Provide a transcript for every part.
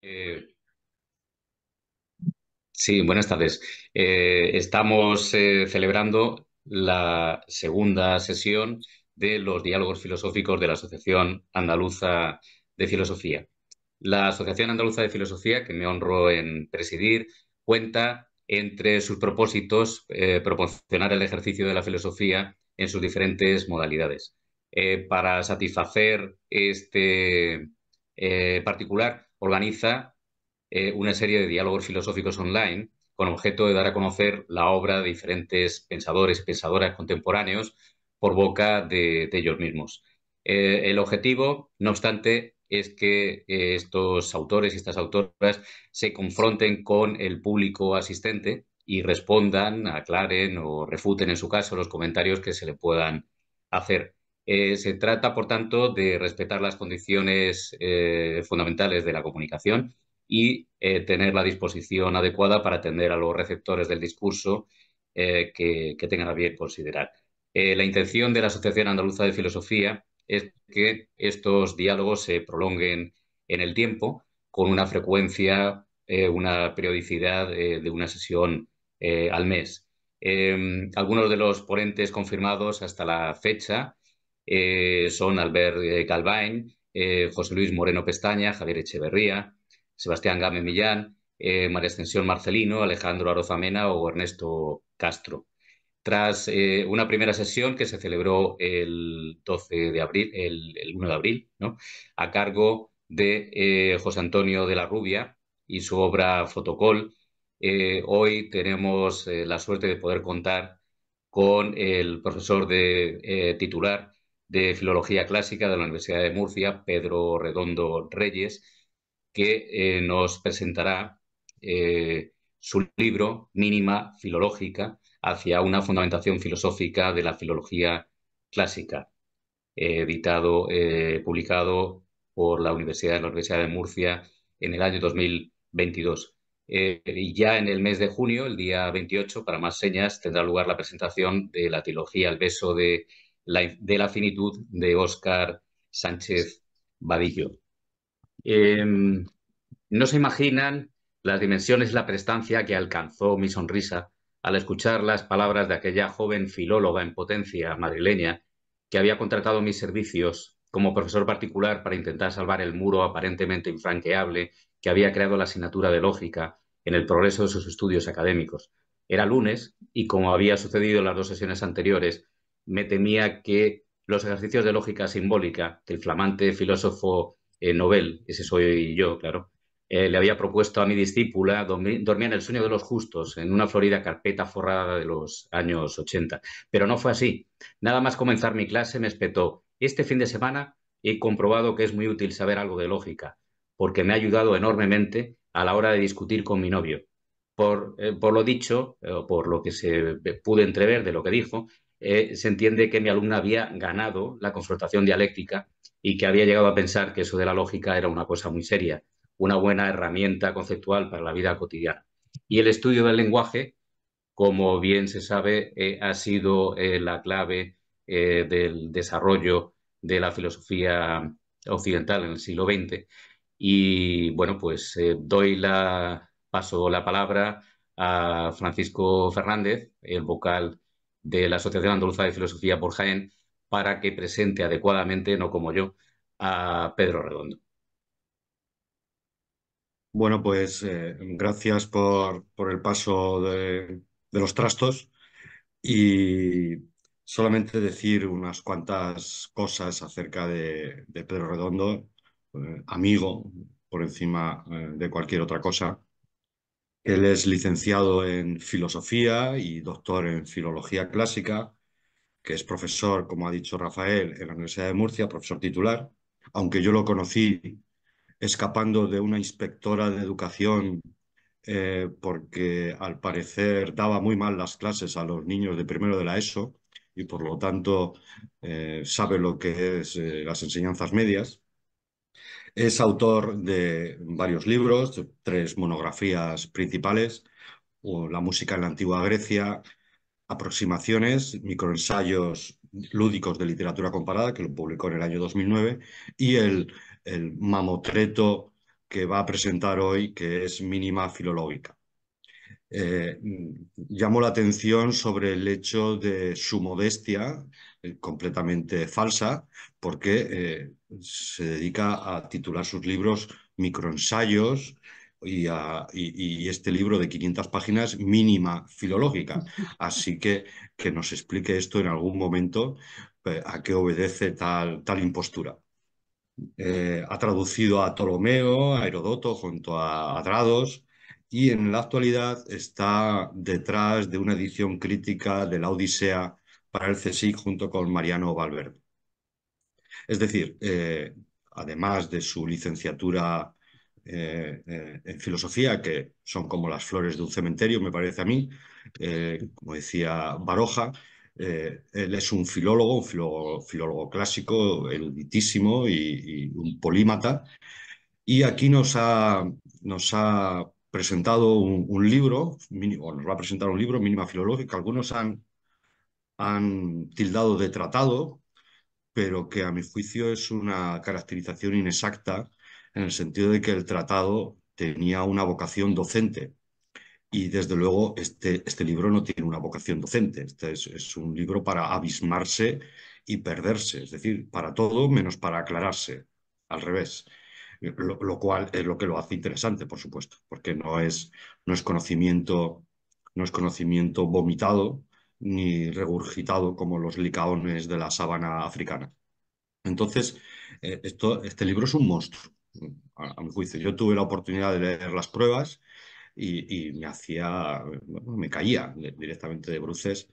Eh, sí, buenas tardes. Estamos celebrando la segunda sesión de los diálogos filosóficos de la Asociación Andaluza de Filosofía. La Asociación Andaluza de Filosofía, que me honro en presidir, cuenta entre sus propósitos proporcionar el ejercicio de la filosofía en sus diferentes modalidades. Para satisfacer este particular, organiza una serie de diálogos filosóficos online con objeto de dar a conocer la obra de diferentes pensadores y pensadoras contemporáneos por boca de ellos mismos. El objetivo, no obstante, es que estos autores y estas autoras se confronten con el público asistente y respondan, aclaren o refuten, en su caso, los comentarios que se le puedan hacer. Se trata, por tanto, de respetar las condiciones fundamentales de la comunicación y tener la disposición adecuada para atender a los receptores del discurso que tengan a bien considerar. La intención de la Asociación Andaluza de Filosofía es que estos diálogos se prolonguen en el tiempo con una frecuencia, una periodicidad de una sesión al mes. Algunos de los ponentes confirmados hasta la fecha son Albert Galvain, José Luis Moreno Pestaña, Javier Echeverría, Sebastián Game Millán, María Extensión Marcelino, Alejandro Arozamena o Ernesto Castro. Tras una primera sesión que se celebró el 12 de abril, el 1 de abril, ¿no? A cargo de José Antonio de la Rubia y su obra Fotocol, hoy tenemos la suerte de poder contar con el profesor titular de Filología Clásica de la Universidad de Murcia, Pedro Redondo Reyes, que nos presentará su libro Mínima Filológica hacia una fundamentación filosófica de la filología clásica, publicado por la Universidad de Murcia en el año 2022. Y ya en el mes de junio, el día 28, para más señas, tendrá lugar la presentación de la trilogía El beso de la finitud de Óscar Sánchez Vadillo. Eh, no se imaginan las dimensiones y la prestancia que alcanzó mi sonrisa al escuchar las palabras de aquella joven filóloga en potencia madrileña que había contratado mis servicios como profesor particular para intentar salvar el muro aparentemente infranqueable que había creado la asignatura de lógica en el progreso de sus estudios académicos. Era lunes y, como había sucedido en las dos sesiones anteriores, me temía que los ejercicios de lógica simbólica que el flamante filósofo Nobel, ese soy yo, claro, le había propuesto a mi discípula, dormía en el sueño de los justos, en una florida carpeta forrada de los años 80. Pero no fue así. Nada más comenzar mi clase me espetó: este fin de semana he comprobado que es muy útil saber algo de lógica, porque me ha ayudado enormemente a la hora de discutir con mi novio. Por lo dicho, por lo que se pudo entrever de lo que dijo, se entiende que mi alumna había ganado la confrontación dialéctica y que había llegado a pensar que eso de la lógica era una cosa muy seria, una buena herramienta conceptual para la vida cotidiana. Y el estudio del lenguaje, como bien se sabe, ha sido la clave del desarrollo de la filosofía occidental en el siglo XX. Y bueno, pues paso la palabra a Francisco Fernández, el vocal de la Asociación Andaluza de Filosofía por Jaén, para que presente adecuadamente, no como yo, a Pedro Redondo. Bueno, pues gracias por el paso de los trastos y solamente decir unas cuantas cosas acerca de Pedro Redondo, amigo por encima de cualquier otra cosa. Él es licenciado en filosofía y doctor en filología clásica, que es profesor, como ha dicho Rafael, en la Universidad de Murcia, profesor titular, aunque yo lo conocí escapando de una inspectora de educación porque al parecer daba muy mal las clases a los niños de primero de la ESO y por lo tanto sabe lo que es las enseñanzas medias. Es autor de varios libros, de tres monografías principales: La música en la antigua Grecia, Aproximaciones, microensayos lúdicos de literatura comparada, que lo publicó en el año 2009, y el mamotreto que va a presentar hoy, que es Mínima Filológica. Eh, Llamo la atención sobre el hecho de su modestia, completamente falsa, porque se dedica a titular sus libros microensayos y este libro de 500 páginas, Mínima Filológica. Así que nos explique esto en algún momento, a qué obedece tal impostura. Ha traducido a Ptolomeo, a Herodoto, junto a Adrados, y en la actualidad está detrás de una edición crítica de la Odisea para el CSIC junto con Mariano Valverde. Es decir, además de su licenciatura en filosofía, que son como las flores de un cementerio, me parece a mí, como decía Baroja, él es un filólogo clásico, eruditísimo y un polímata, y aquí nos ha presentado un libro, o nos va a presentar un libro, Mínima Filológica. Algunos han tildado de tratado, pero que a mi juicio es una caracterización inexacta en el sentido de que el tratado tenía una vocación docente y desde luego este libro no tiene una vocación docente. Este es un libro para abismarse y perderse, es decir, para todo menos para aclararse, al revés. Lo cual es lo que lo hace interesante, por supuesto, porque no es conocimiento, no es conocimiento vomitado ni regurgitado como los licaones de la sabana africana. Entonces, este libro es un monstruo, a mi juicio. Yo tuve la oportunidad de leer las pruebas y bueno, me caía directamente de bruces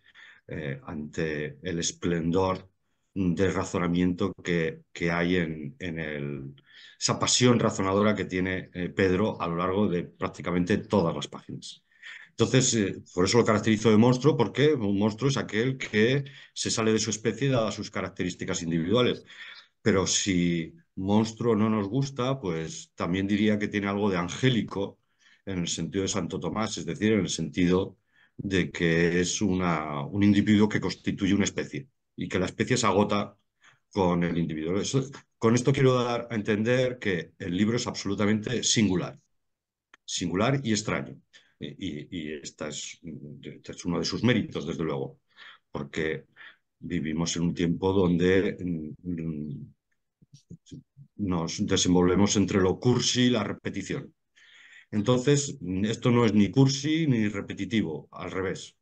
ante el esplendor del razonamiento que hay esa pasión razonadora que tiene Pedro a lo largo de prácticamente todas las páginas. Entonces, por eso lo caracterizo de monstruo, porque un monstruo es aquel que se sale de su especie dadas sus características individuales. Pero si monstruo no nos gusta, pues también diría que tiene algo de angélico en el sentido de Santo Tomás, es decir, en el sentido de que es un individuo que constituye una especie y que la especie se agota con el individuo. Con esto quiero dar a entender que el libro es absolutamente singular, singular y extraño. Y este es uno de sus méritos, desde luego, porque vivimos en un tiempo donde nos desenvolvemos entre lo cursi y la repetición. Entonces, esto no es ni cursi ni repetitivo, al revés.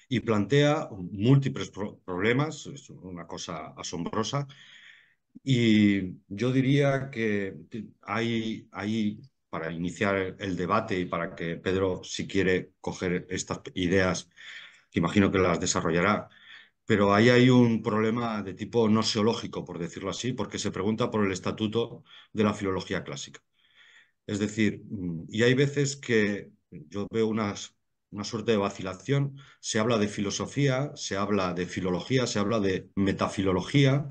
Y plantea múltiples problemas, es una cosa asombrosa. Y yo diría que para iniciar el debate y para que Pedro, si quiere coger estas ideas, que imagino que las desarrollará, pero ahí hay un problema de tipo noseológico, por decirlo así, porque se pregunta por el estatuto de la filología clásica. Es decir, y hay veces que yo veo una suerte de vacilación, se habla de filosofía, se habla de filología, se habla de metafilología,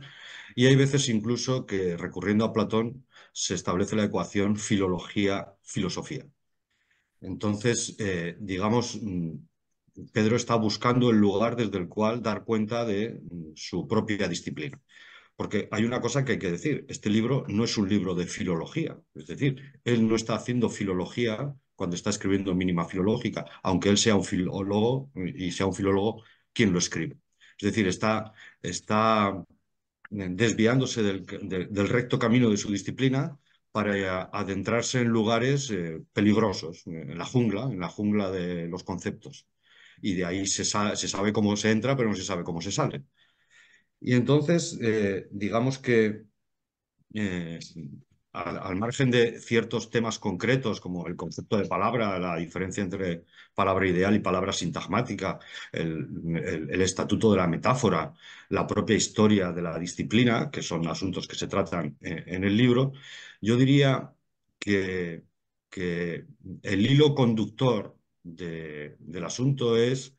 y hay veces incluso que recurriendo a Platón se establece la ecuación filología-filosofía. Entonces, digamos, Pedro está buscando el lugar desde el cual dar cuenta de su propia disciplina. Porque hay una cosa que hay que decir, este libro no es un libro de filología, es decir, él no está haciendo filología cuando está escribiendo Mínima Filológica, aunque él sea un filólogo y sea un filólogo quien lo escribe. Es decir, está desviándose del recto camino de su disciplina para adentrarse en lugares peligrosos, en la jungla de los conceptos. Y de ahí se sabe cómo se entra, pero no se sabe cómo se sale. Y entonces, digamos que eh, al margen de ciertos temas concretos como el concepto de palabra, la diferencia entre palabra ideal y palabra sintagmática, el estatuto de la metáfora, la propia historia de la disciplina, que son asuntos que se tratan en el libro, yo diría que, que el hilo conductor del asunto es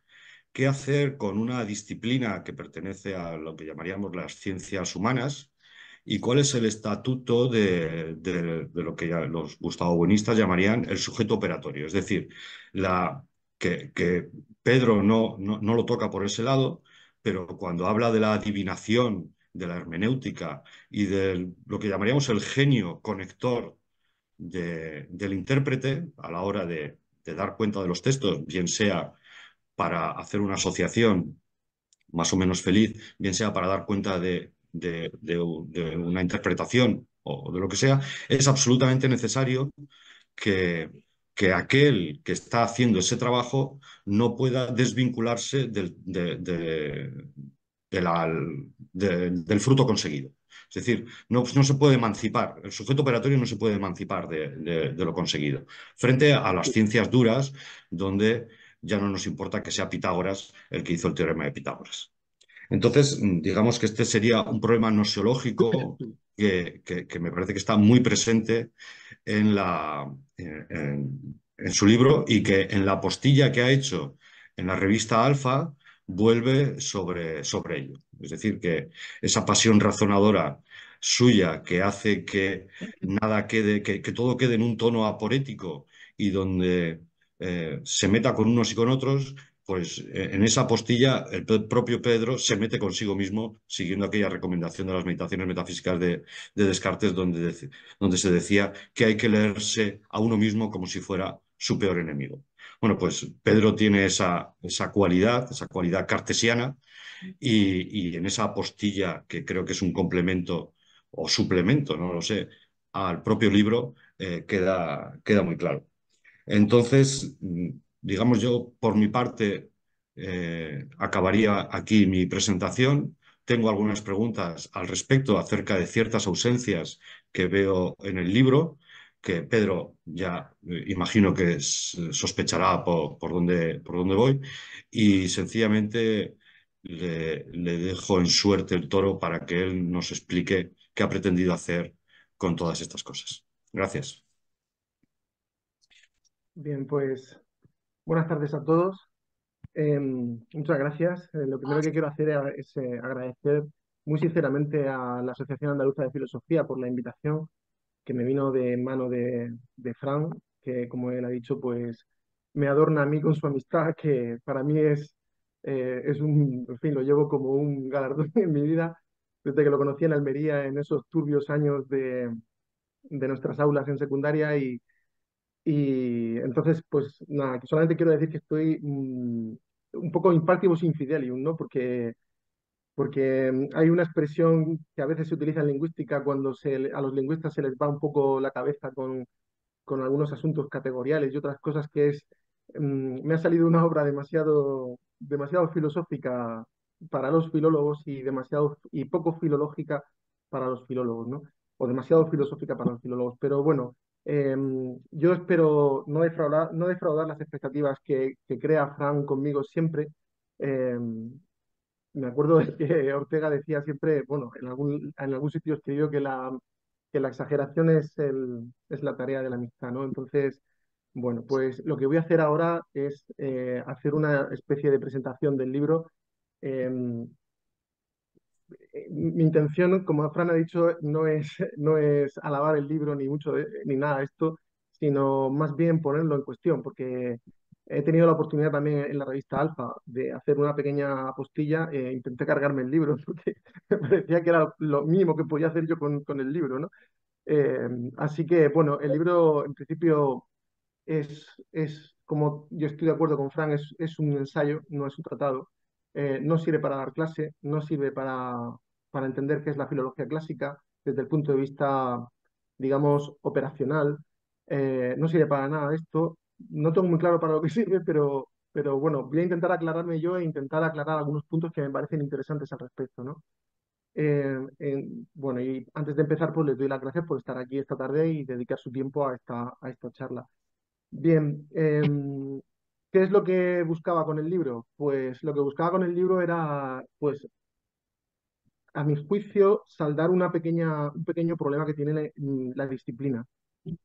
qué hacer con una disciplina que pertenece a lo que llamaríamos las ciencias humanas y cuál es el estatuto de lo que ya los gustavobuenistas llamarían el sujeto operatorio. Es decir, que Pedro no lo toca por ese lado, pero cuando habla de la adivinación, de la hermenéutica y de lo que llamaríamos el genio conector del intérprete a la hora de dar cuenta de los textos, bien sea para hacer una asociación más o menos feliz, bien sea para dar cuenta de una interpretación o de lo que sea, es absolutamente necesario que, que aquel que está haciendo ese trabajo no pueda desvincularse del fruto conseguido. Es decir, no se puede emancipar, el sujeto operatorio no se puede emancipar de lo conseguido. Frente a las ciencias duras, donde ya no nos importa que sea Pitágoras el que hizo el teorema de Pitágoras. Entonces, digamos que este sería un problema nosiológico que me parece que está muy presente en, en su libro y que en la postilla que ha hecho en la revista Alfa vuelve sobre ello. Es decir, que esa pasión razonadora suya que hace que nada quede, que todo quede en un tono aporético y donde se meta con unos y con otros, pues en esa postilla el propio Pedro se mete consigo mismo siguiendo aquella recomendación de las meditaciones metafísicas de Descartes donde se decía que hay que leerse a uno mismo como si fuera su peor enemigo. Bueno, pues Pedro tiene esa cualidad cartesiana y en esa apostilla, que creo que es un complemento o suplemento, no lo sé, al propio libro, queda muy claro. Entonces, digamos yo, por mi parte, acabaría aquí mi presentación. Tengo algunas preguntas al respecto acerca de ciertas ausencias que veo en el libro, que Pedro ya imagino que sospechará por dónde voy, y sencillamente le dejo en suerte el toro para que él nos explique qué ha pretendido hacer con todas estas cosas. Gracias. Bien, pues buenas tardes a todos. Muchas gracias. Lo primero que quiero hacer es agradecer muy sinceramente a la Asociación Andaluza de Filosofía por la invitación que me vino de mano de Fran, que como él ha dicho, pues me adorna a mí con su amistad, que para mí es en fin, lo llevo como un galardón en mi vida, desde que lo conocí en Almería en esos turbios años de nuestras aulas en secundaria y entonces, pues nada, que solamente quiero decir que estoy un poco in partibus infidelium, ¿no? Porque hay una expresión que a veces se utiliza en lingüística cuando a los lingüistas se les va un poco la cabeza con algunos asuntos categoriales y otras cosas que es, me ha salido una obra demasiado filosófica para los filólogos y poco filológica para los filólogos, ¿no? O demasiado filosófica para los filólogos. Pero bueno, yo espero no defraudar las expectativas que crea Fran conmigo siempre. Me acuerdo de que Ortega decía siempre, bueno, en algún sitio escribió que la exageración es la tarea de la amistad, ¿no? Entonces, bueno, pues lo que voy a hacer ahora es hacer una especie de presentación del libro. Em, Mi intención, como Fran ha dicho, no es alabar el libro ni nada de esto, sino más bien ponerlo en cuestión, porque he tenido la oportunidad también en la revista Alfa de hacer una pequeña apostilla. Intenté cargarme el libro porque me parecía que era lo mínimo que podía hacer yo con el libro, ¿no? Así que, bueno, el libro en principio como yo estoy de acuerdo con Fran, es un ensayo, no es un tratado. No sirve para dar clase, no sirve para entender qué es la filología clásica desde el punto de vista, digamos, operacional. No sirve para nada de esto. No tengo muy claro para lo que sirve, pero bueno, voy a intentar aclararme yo e intentar aclarar algunos puntos que me parecen interesantes al respecto, ¿no? Bueno, y antes de empezar, pues les doy las gracias por estar aquí esta tarde y dedicar su tiempo a esta charla. Bien, ¿qué es lo que buscaba con el libro? Pues lo que buscaba con el libro era, pues, a mi juicio, saldar un pequeño problema que tiene la disciplina.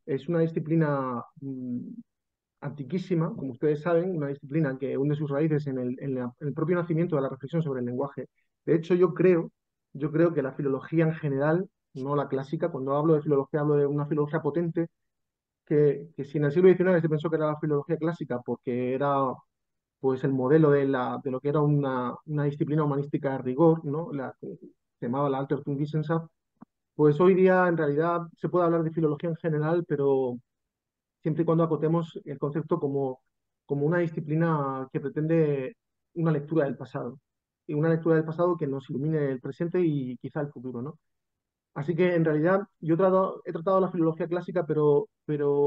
Es una disciplina antiquísima, como ustedes saben, una disciplina que hunde sus raíces en el propio nacimiento de la reflexión sobre el lenguaje. De hecho, yo creo que la filología en general, no la clásica, cuando hablo de filología hablo de una filología potente, que si en el siglo XIX se pensó que era la filología clásica porque era pues el modelo de lo que era una disciplina humanística de rigor, ¿no? La que se llamaba la Altertumwissenschaft, Pues hoy día en realidad se puede hablar de filología en general, pero siempre y cuando acotemos el concepto como una disciplina que pretende una lectura del pasado. Y una lectura del pasado que nos ilumine el presente y quizá el futuro, ¿no? Así que en realidad yo he tratado la filología clásica, pero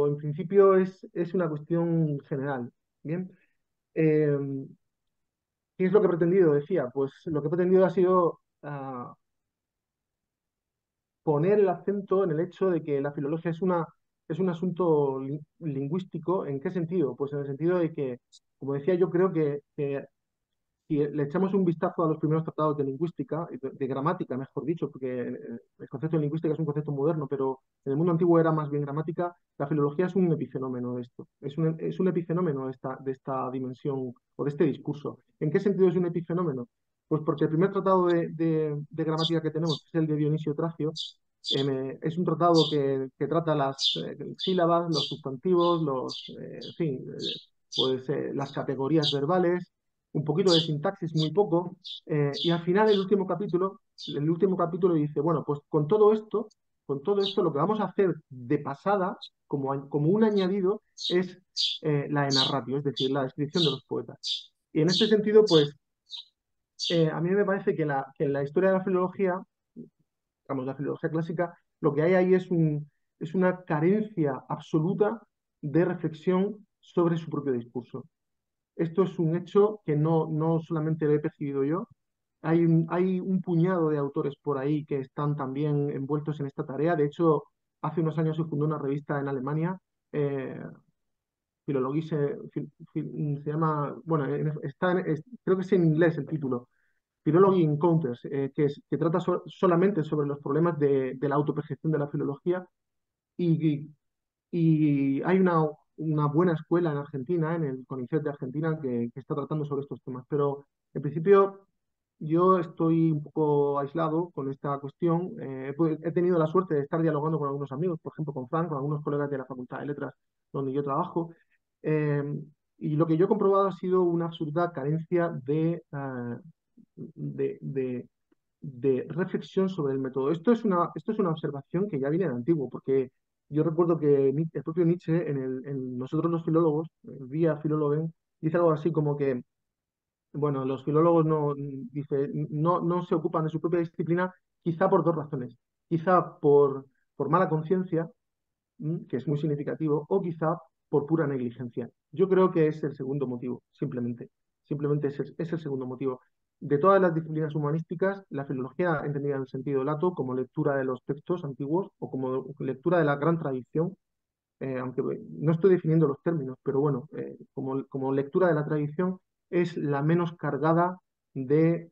en principio es una cuestión general. Bien. Eh, ¿Qué es lo que he pretendido? Decía, pues lo que he pretendido ha sido poner el acento en el hecho de que la filología es un asunto lingüístico. ¿En qué sentido? Pues en el sentido de que, como decía, yo creo que si le echamos un vistazo a los primeros tratados de lingüística, de gramática, mejor dicho, porque el concepto de lingüística es un concepto moderno, pero en el mundo antiguo era más bien gramática, la filología es un epifenómeno de esto, es un epifenómeno de esta dimensión o de este discurso. ¿En qué sentido es un epifenómeno? Pues porque el primer tratado de gramática que tenemos, que es el de Dionisio Tracio, es un tratado que trata las sílabas, los sustantivos, en fin, las categorías verbales, un poquito de sintaxis, muy poco, y al final el último capítulo dice, bueno, pues con todo esto lo que vamos a hacer de pasada, como un añadido, es la enarratio, es decir, la descripción de los poetas. Y en este sentido, pues a mí me parece que en la historia de la filología, digamos, la filología clásica, lo que hay ahí es una carencia absoluta de reflexión sobre su propio discurso. Esto es un hecho que no solamente lo he percibido yo, hay un puñado de autores por ahí que están también envueltos en esta tarea. De hecho, hace unos años se fundó una revista en Alemania, eh, Philologische, se llama, bueno, creo que es en inglés el título, Philology Encounters, que trata solamente sobre los problemas de la autopercepción de la filología y, y hay una buena escuela en Argentina, en el CONICET de Argentina, que está tratando sobre estos temas. Pero en principio yo estoy un poco aislado con esta cuestión. He tenido la suerte de estar dialogando con algunos amigos, por ejemplo con Frank, con algunos colegas de la Facultad de Letras donde yo trabajo. eh, y lo que yo he comprobado ha sido una absoluta carencia de, de- de reflexión sobre el método. Esto es una observación que ya viene de antiguo, porque yo recuerdo que el propio Nietzsche, en Nosotros los filólogos, Vía Filólogen, dice algo así como que, bueno, los filólogos no se ocupan de su propia disciplina, quizá por dos razones. Quizá por mala conciencia, que es muy significativo, o quizá por pura negligencia. Yo creo que es el segundo motivo, simplemente. Simplemente es el segundo motivo. De todas las disciplinas humanísticas, la filología, entendida en el sentido lato, como lectura de los textos antiguos o como lectura de la gran tradición, aunque no estoy definiendo los términos, pero bueno, como lectura de la tradición, es la menos cargada de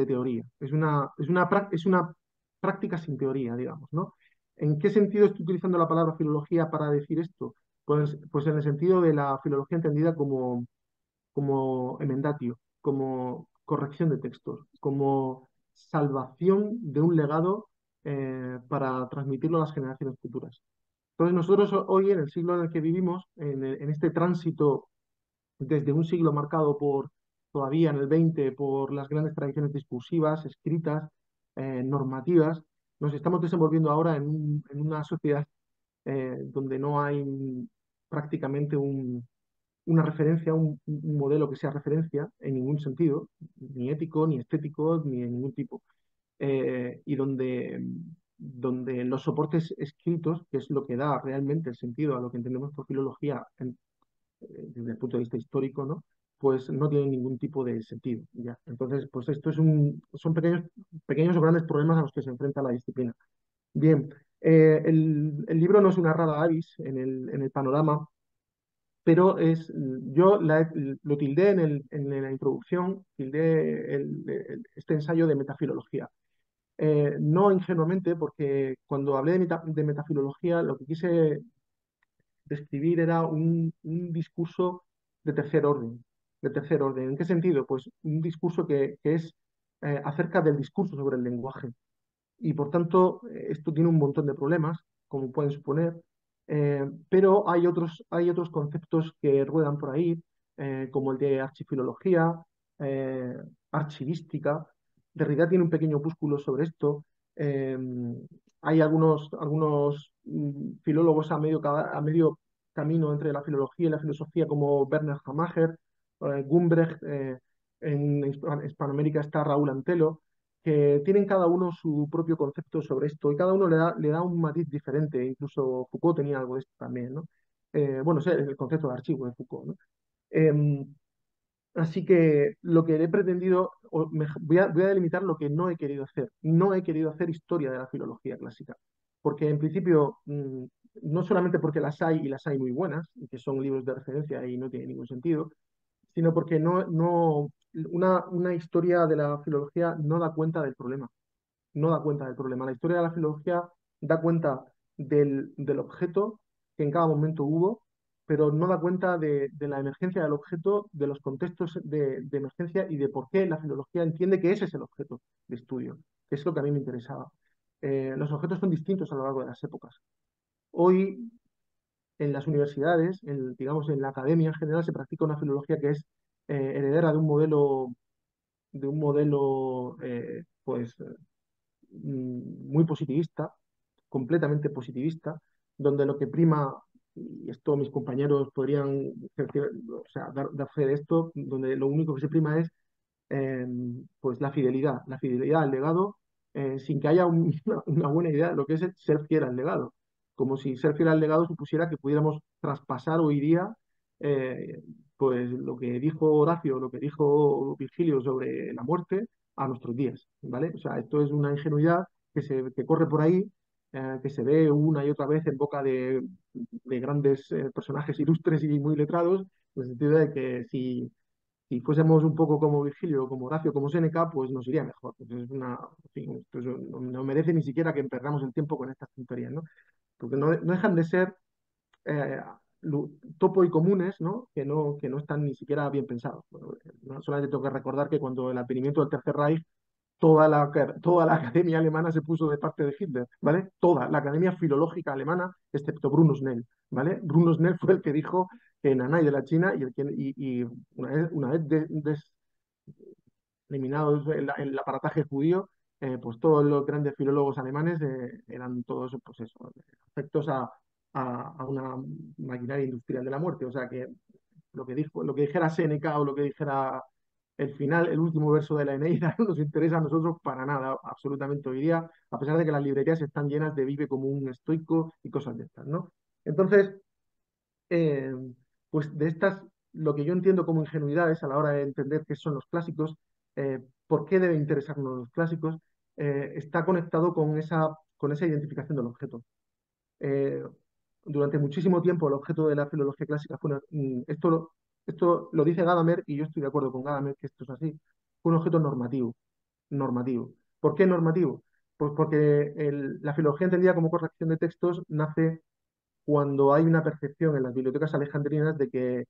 teoría. Es una práctica sin teoría, digamos, ¿no? ¿En qué sentido estoy utilizando la palabra filología para decir esto? Pues en el sentido de la filología entendida como emendatio, como corrección de textos, como salvación de un legado para transmitirlo a las generaciones futuras. Entonces nosotros hoy, en el siglo en el que vivimos, en este tránsito desde un siglo marcado todavía en el 20 por las grandes tradiciones discursivas, escritas, normativas, nos estamos desenvolviendo ahora en una sociedad donde no hay prácticamente una referencia, un modelo que sea referencia en ningún sentido, ni ético, ni estético, ni de ningún tipo. Y donde los soportes escritos, que es lo que da realmente el sentido a lo que entendemos por filología desde el punto de vista histórico, ¿no? Pues no tienen ningún tipo de sentido. ¿Ya? Entonces, pues esto son pequeños o grandes problemas a los que se enfrenta la disciplina. Bien, el libro no es una rara avis en el panorama, pero lo tildé en la introducción, tildé este ensayo de metafilología. No ingenuamente, porque cuando hablé de metafilología, lo que quise describir era un discurso de tercer orden. De tercer orden. ¿En qué sentido? Pues un discurso que es acerca del discurso sobre el lenguaje. Y por tanto, esto tiene un montón de problemas, como pueden suponer, pero hay otros conceptos que ruedan por ahí, como el de archifilología, eh, archivística. Derrida tiene un pequeño opúsculo sobre esto. Eh, Hay algunos filólogos a medio camino entre la filología y la filosofía, como Werner Hamacher, Gumbrecht, en Hispanoamérica está Raúl Antelo, que tienen cada uno su propio concepto sobre esto y cada uno le da un matiz diferente. Incluso Foucault tenía algo de esto también, ¿no? Bueno, ese es el concepto de archivo de Foucault, ¿no? Em, Así que lo que he pretendido, voy a delimitar lo que no he querido hacer. No he querido hacer historia de la filología clásica, porque en principio, no solamente porque las hay y las hay muy buenas, y que son libros de referencia y no tiene ningún sentido, sino porque una historia de la filología no da cuenta del problema, no da cuenta del problema. La historia de la filología da cuenta del objeto que en cada momento hubo, pero no da cuenta de la emergencia del objeto, de los contextos de emergencia y de por qué la filología entiende que ese es el objeto de estudio, que es lo que a mí me interesaba. Los objetos son distintos a lo largo de las épocas. Hoy, en las universidades, digamos en la academia en general, se practica una filología que es heredera de un modelo muy positivista, completamente positivista, donde lo que prima, y esto mis compañeros podrían o sea, dar fe de esto, donde lo único que se prima es pues la fidelidad al legado, sin que haya una buena idea de lo que es ser fiel al legado. Como si ser fiel al legado supusiera que pudiéramos traspasar hoy día eh, pues lo que dijo Horacio, lo que dijo Virgilio sobre la muerte a nuestros días, ¿vale? O sea, esto es una ingenuidad que corre por ahí, que se ve una y otra vez en boca de grandes personajes ilustres y muy letrados, en el sentido de que si fuésemos un poco como Virgilio, como Horacio, como Séneca, pues nos iría mejor. Pues es en fin, esto no merece ni siquiera que perdamos el tiempo con estas tonterías, ¿no? Porque no dejan de ser eh, topo y comunes, ¿no? Que no están ni siquiera bien pensados. Bueno, no solamente tengo que recordar que cuando el advenimiento del Tercer Reich, toda la academia alemana se puso de parte de Hitler, ¿vale? Toda la academia filológica alemana, excepto Bruno Snell, ¿vale? Bruno Snell fue el que dijo que Nanay de la China y una vez eliminados el aparataje judío, pues todos los grandes filólogos alemanes eran todos, pues eso, afectos a una maquinaria industrial de la muerte. O sea que lo que dijera Séneca o lo que dijera el final, el último verso de la Eneida, no nos interesa a nosotros para nada, absolutamente hoy día, a pesar de que las librerías están llenas de vive como un estoico y cosas de estas, ¿no? Entonces, eh, pues de estas, lo que yo entiendo como ingenuidades a la hora de entender qué son los clásicos, por qué deben interesarnos los clásicos, está conectado con esa identificación del objeto. Eh, Durante muchísimo tiempo el objeto de la filología clásica esto lo dice Gadamer y yo estoy de acuerdo con Gadamer que esto es así, fue un objeto normativo. ¿Por qué normativo? Pues porque la filología entendida como corrección de textos nace cuando hay una percepción en las bibliotecas alejandrinas de que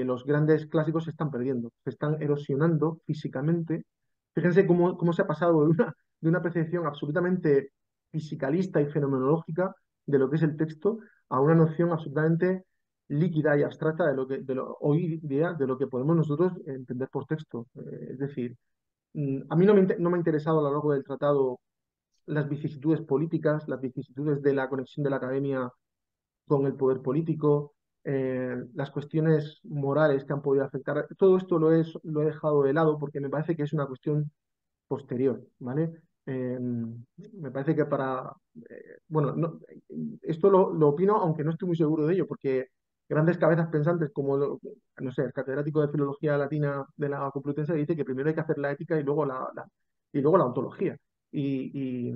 los grandes clásicos se están perdiendo, se están erosionando físicamente. Fíjense cómo se ha pasado de una percepción absolutamente fisicalista y fenomenológica de lo que es el texto a una noción absolutamente líquida y abstracta hoy día de lo que podemos nosotros entender por texto. Es decir, a mí no me ha interesado a lo largo del tratado las vicisitudes políticas, las vicisitudes de la conexión de la academia con el poder político, las cuestiones morales que han podido afectar. Todo esto lo he dejado de lado porque me parece que es una cuestión posterior, ¿vale? Me parece que bueno, esto lo opino aunque no estoy muy seguro de ello, porque grandes cabezas pensantes como, no sé, el catedrático de Filología Latina de la Complutense dice que primero hay que hacer la ética y luego y luego la ontología. Y,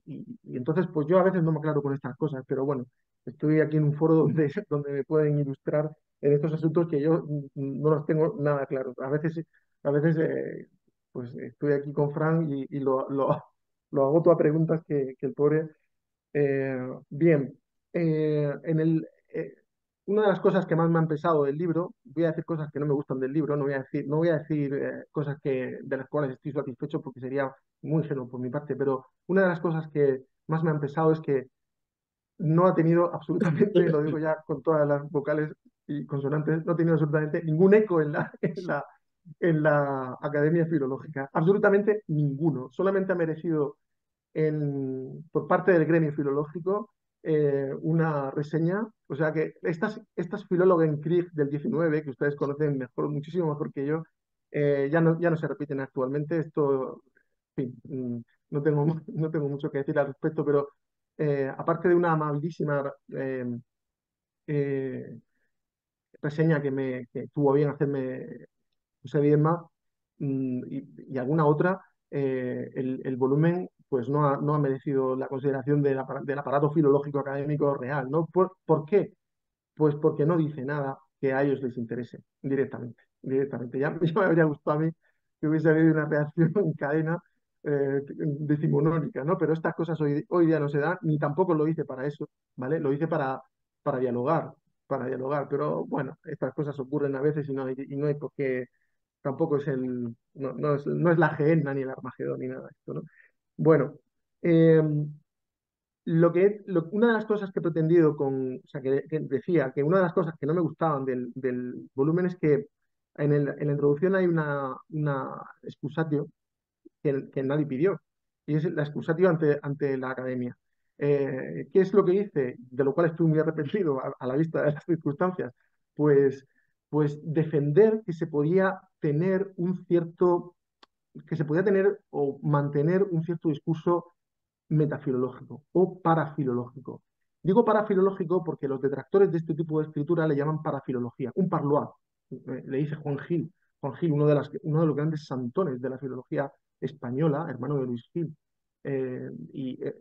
y entonces, pues yo a veces no me aclaro con estas cosas, pero bueno, estoy aquí en un foro donde me pueden ilustrar en estos asuntos que yo no los tengo nada claros. A veces pues estoy aquí con Fran y lo agoto a preguntas que el pobre. Bien, en una de las cosas que más me han pesado del libro, voy a decir cosas que no me gustan del libro, no voy a decir cosas de las cuales estoy satisfecho porque sería muy ingenuo por mi parte, pero una de las cosas que más me han pesado es que no ha tenido absolutamente, lo digo ya con todas las vocales y consonantes, no ha tenido absolutamente ningún eco en la Academia Filológica. Absolutamente ninguno. Solamente ha merecido por parte del gremio filológico una reseña. O sea que estas Philologenkrieg del 19, que ustedes conocen mejor, muchísimo mejor que yo, ya no se repiten actualmente. Esto, en fin, no tengo mucho que decir al respecto, pero aparte de una amabilísima eh, reseña que tuvo bien hacerme José Biedma, y alguna otra, el volumen pues no ha merecido la consideración del aparato filológico académico real, ¿no? ¿Por qué? Pues porque no dice nada que a ellos les interese directamente, directamente. Ya me habría gustado a mí que hubiese habido una reacción en cadena decimonónica, ¿no? Pero estas cosas hoy día no se dan, ni tampoco lo hice para eso, ¿vale? Lo hice para dialogar, para dialogar. Pero bueno, estas cosas ocurren a veces y no hay por qué, tampoco no es la Gehenna ni el Armagedón ni nada de esto, ¿no? Bueno, eh, una de las cosas que he pretendido o sea, que decía que una de las cosas que no me gustaban del volumen es que en la introducción hay una excusatio que nadie pidió, y es la excusatio ante la academia. ¿Qué es lo que hice? De lo cual estoy muy arrepentido a la vista de las circunstancias. Pues, pues defender que se podía tener o mantener un cierto discurso metafilológico o parafilológico. Digo parafilológico porque los detractores de este tipo de escritura le llaman parafilología, un parloir, le dice Juan Gil. Juan Gil, uno de los grandes santones de la filología española, hermano de Luis Gil. Eh, y, eh,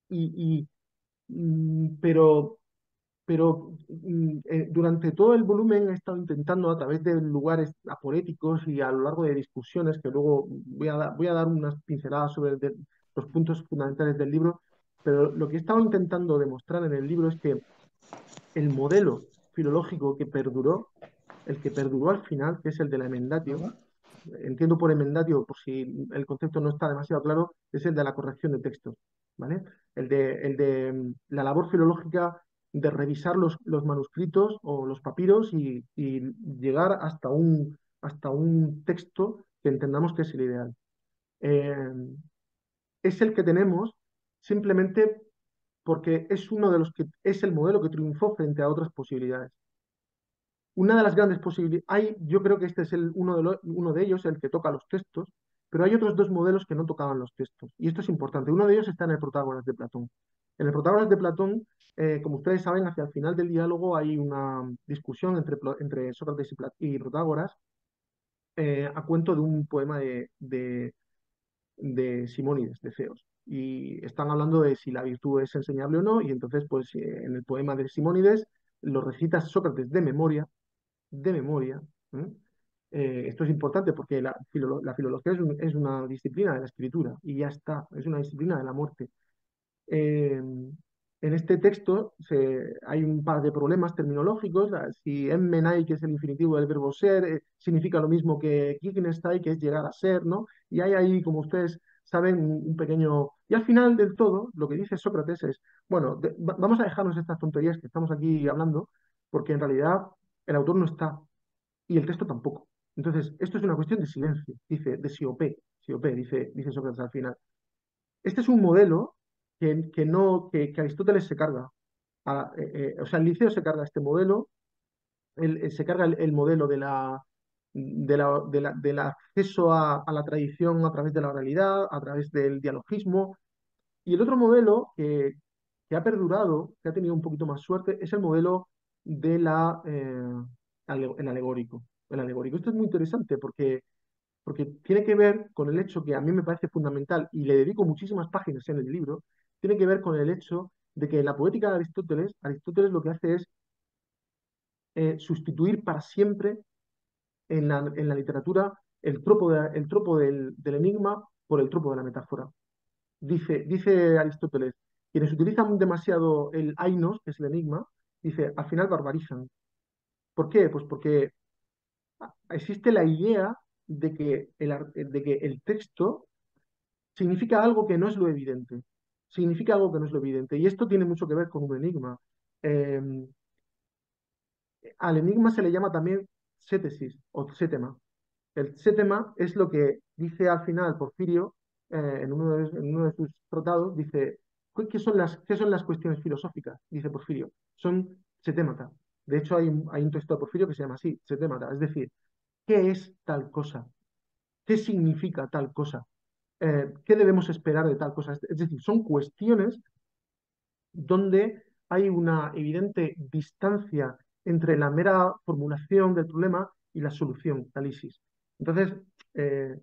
y, pero durante todo el volumen he estado intentando, a través de lugares aporéticos y a lo largo de discusiones, que luego voy a dar unas pinceladas sobre los puntos fundamentales del libro, pero lo que he estado intentando demostrar en el libro es que el modelo filológico el que perduró al final, que es el de la emendatio, entiendo por emendatio, por si el concepto no está demasiado claro, es el de la corrección de textos, ¿vale? El de la labor filológica de revisar los manuscritos o los papiros y llegar hasta un texto que entendamos que es el ideal. Eh, es el que tenemos simplemente porque es el modelo que triunfó frente a otras posibilidades. Una de las grandes posibilidades, yo creo que este es uno de ellos, el que toca los textos, pero hay otros dos modelos que no tocaban los textos. Y esto es importante. Uno de ellos está en el Protágoras de Platón. En el Protágoras de Platón, como ustedes saben, hacia el final del diálogo hay una discusión entre Sócrates y Protágoras, a cuento de un poema de Simónides, de Ceos. Y están hablando de si la virtud es enseñable o no, y entonces, pues, en el poema de Simónides lo recita Sócrates de memoria. ¿Eh? Esto es importante porque la filología es una disciplina de la escritura y ya está, es una disciplina de la muerte. Eh, en este texto hay un par de problemas terminológicos. Si emmenai, que es el infinitivo del verbo ser, significa lo mismo que gignestai, que es llegar a ser, ¿no? Y hay ahí, como ustedes saben, un pequeño... Y al final del todo, lo que dice Sócrates es, bueno, vamos a dejarnos estas tonterías que estamos aquí hablando, porque en realidad el autor no está y el texto tampoco. Entonces, esto es una cuestión de silencio, dice, de siopé, dice Sócrates al final. Este es un modelo que Aristóteles se carga. O sea, el Liceo se carga este modelo, se carga el modelo del acceso a la tradición a través de la oralidad, a través del dialogismo. Y el otro modelo que ha perdurado, que ha tenido un poquito más suerte, es el modelo el alegórico. El alegórico. Esto es muy interesante porque tiene que ver con el hecho que a mí me parece fundamental y le dedico muchísimas páginas en el libro, tiene que ver con el hecho de que en la poética de Aristóteles lo que hace es sustituir para siempre en la literatura el tropo del enigma por el tropo de la metáfora. Dice Aristóteles, quienes utilizan demasiado el ainos, que es el enigma, dice, al final barbarizan. ¿Por qué? Pues porque existe la idea de que el texto significa algo que no es lo evidente. Significa algo que no es lo evidente. Y esto tiene mucho que ver con un enigma. Eh, Al enigma se le llama también sétesis o sétema. El setema es lo que dice al final Porfirio, en uno de sus tratados, dice, qué son las cuestiones filosóficas? Dice Porfirio, son setémata. De hecho, hay un texto de Porfirio que se llama así, setémata, es decir, ¿qué es tal cosa? ¿Qué significa tal cosa? ¿Qué debemos esperar de tal cosa? Es decir, son cuestiones donde hay una evidente distancia entre la mera formulación del problema y la solución, la lisis. Entonces, eh,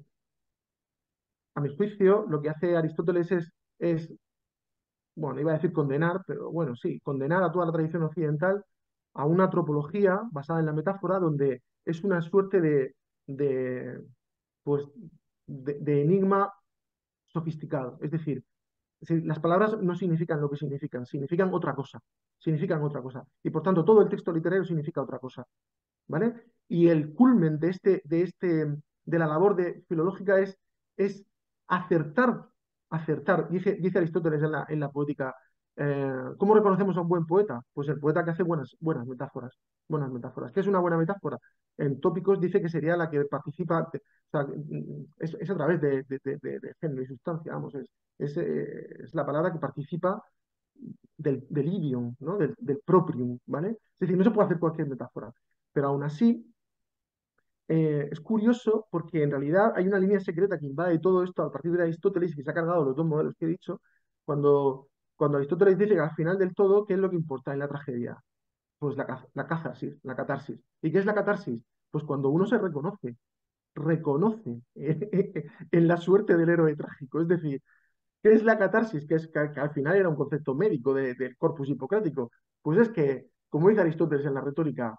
a mi juicio, lo que hace Aristóteles es, bueno, iba a decir condenar, pero bueno, sí, condenar a toda la tradición occidental a una antropología basada en la metáfora, donde es una suerte de, pues, de enigma sofisticado. Es decir, las palabras no significan lo que significan, significan otra cosa, significan otra cosa. Y por tanto, todo el texto literario significa otra cosa, ¿vale? Y el culmen de la labor filológica es acertar, acertar. Dice Aristóteles en la poética, ¿cómo reconocemos a un buen poeta? Pues el poeta que hace buenas metáforas, buenas metáforas. ¿Qué es una buena metáfora? En Tópicos dice que sería la que participa, o sea, es a través de género y sustancia, vamos, es la palabra que participa del idiom, ¿no? Del proprium, ¿vale? Es decir, no se puede hacer cualquier metáfora, pero aún así es curioso porque en realidad hay una línea secreta que invade todo esto a partir de Aristóteles y que se ha cargado los dos modelos que he dicho, cuando Aristóteles dice que al final del todo, ¿qué es lo que importa en la tragedia? Pues la catarsis, la catarsis. ¿Y qué es la catarsis? Pues cuando uno se reconoce en la suerte del héroe trágico, es decir, ¿qué es la catarsis? Que al final era un concepto médico del corpus hipocrático. Pues es que, como dice Aristóteles en la retórica,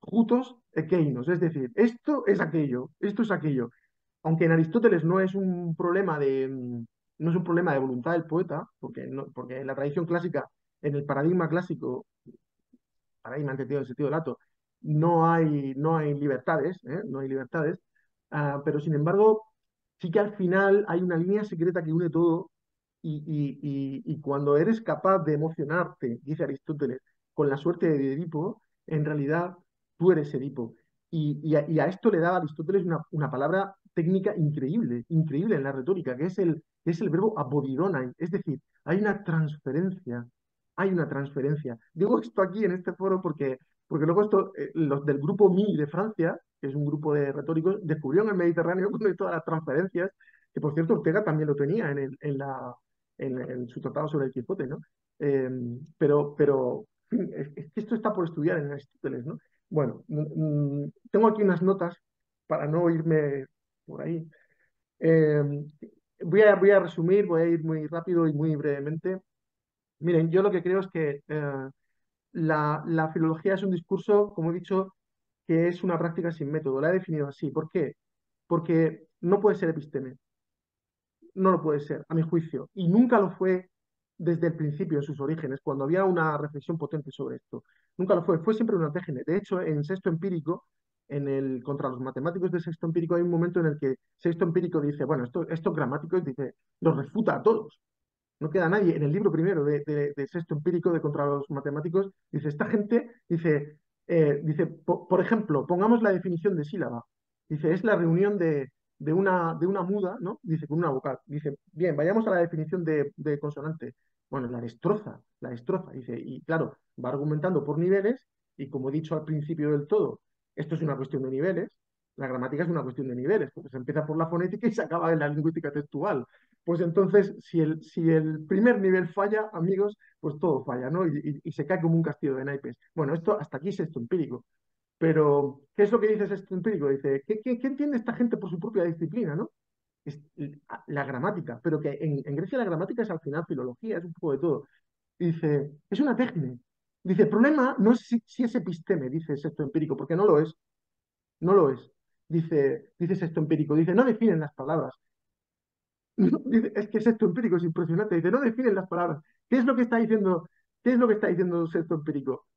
jutos ekeinos, es decir, esto es aquello. Aunque en Aristóteles no es un problema de voluntad del poeta, porque en la tradición clásica, en el paradigma clásico, paradigma entendido en sentido lato, no hay libertades, ¿eh? No hay libertades. Pero sin embargo, sí que al final hay una línea secreta que une todo y cuando eres capaz de emocionarte, dice Aristóteles, con la suerte de Edipo, en realidad tú eres Edipo. Y a esto le da a Aristóteles una palabra técnica increíble, increíble en la retórica, que es el verbo apodidonai, es decir, hay una transferencia, hay una transferencia. Digo esto aquí en este foro porque luego los del grupo MI de Francia, que es un grupo de retóricos, descubrieron el Mediterráneo con todas las transferencias, que por cierto Ortega también lo tenía en su tratado sobre el Quijote, ¿no? Eh, pero en fin, es que esto está por estudiar en Aristóteles, ¿no? Bueno, tengo aquí unas notas para no irme por ahí. Eh, voy a resumir, voy a ir muy rápido y muy brevemente. Miren, yo lo que creo es que la filología es un discurso, como he dicho, que es una práctica sin método. La he definido así. ¿Por qué? Porque no puede ser episteme. No lo puede ser, a mi juicio. Y nunca lo fue desde el principio, en sus orígenes, cuando había una reflexión potente sobre esto. Nunca lo fue. Fue siempre un antígene. De hecho, en Sexto Empírico, contra los matemáticos de Sexto Empírico, hay un momento en el que Sexto Empírico dice, bueno, estos gramáticos, dice, los refuta a todos. No queda nadie. En el libro primero de Sexto Empírico de contra los matemáticos, dice, esta gente, dice por ejemplo, pongamos la definición de sílaba. Dice, es la reunión de una muda, ¿no? Dice, con una vocal. Dice, bien, vayamos a la definición de consonante. Bueno, la destroza, la destroza. Dice, y claro, va argumentando por niveles, y como he dicho al principio del todo, esto es una cuestión de niveles, la gramática es una cuestión de niveles, porque se empieza por la fonética y se acaba en la lingüística textual. Pues entonces, si el primer nivel falla, amigos, pues todo falla, ¿no? Y se cae como un castillo de naipes. Bueno, esto hasta aquí es esto empírico. Pero, ¿qué es lo que dice esto empírico? Dice, ¿qué entiende esta gente por su propia disciplina, ¿no? Es la gramática, pero que en Grecia la gramática es al final filología, es un poco de todo. Y dice, es una técnica. Dice, el problema no es si es episteme, dice Sexto Empírico, porque no lo es, no lo es. Dice Sexto Empírico, dice, no definen las palabras. Dice, es que Sexto Empírico es impresionante, dice, no definen las palabras. ¿Qué es lo que está diciendo? ¿Qué es lo que está diciendo Sexto Empírico?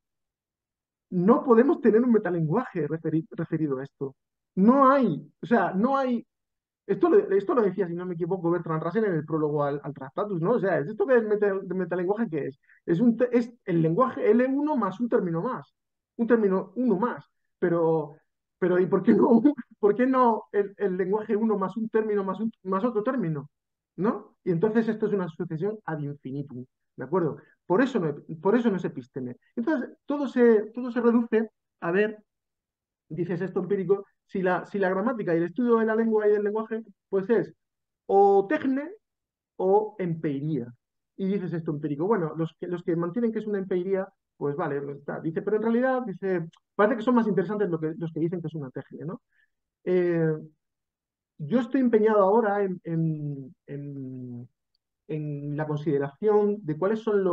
No podemos tener un metalenguaje referido a esto. No hay, o sea, no hay. Esto lo decía, si no me equivoco, Bertrand Russell en el prólogo al Tractatus, ¿no? O sea, ¿esto qué es metalenguaje? ¿Qué es? Es el lenguaje L1 más un término más, un término uno más. Pero, ¿y por qué no? ¿por qué no el lenguaje uno más un término más otro término? ¿No? Y entonces esto es una sucesión ad infinitum, ¿de acuerdo? Por eso no es epísteme. Entonces, todo se reduce a ver, dices esto empírico, si la gramática y el estudio de la lengua y del lenguaje, pues es o tecne o empeiría. Y dices esto empírico. Bueno, los que mantienen que es una empeiría, pues vale, pues está. Dice, pero en realidad, dice, parece que son más interesantes los que dicen que es una tecne, ¿no? Eh, yo estoy empeñado ahora en la consideración de cuáles son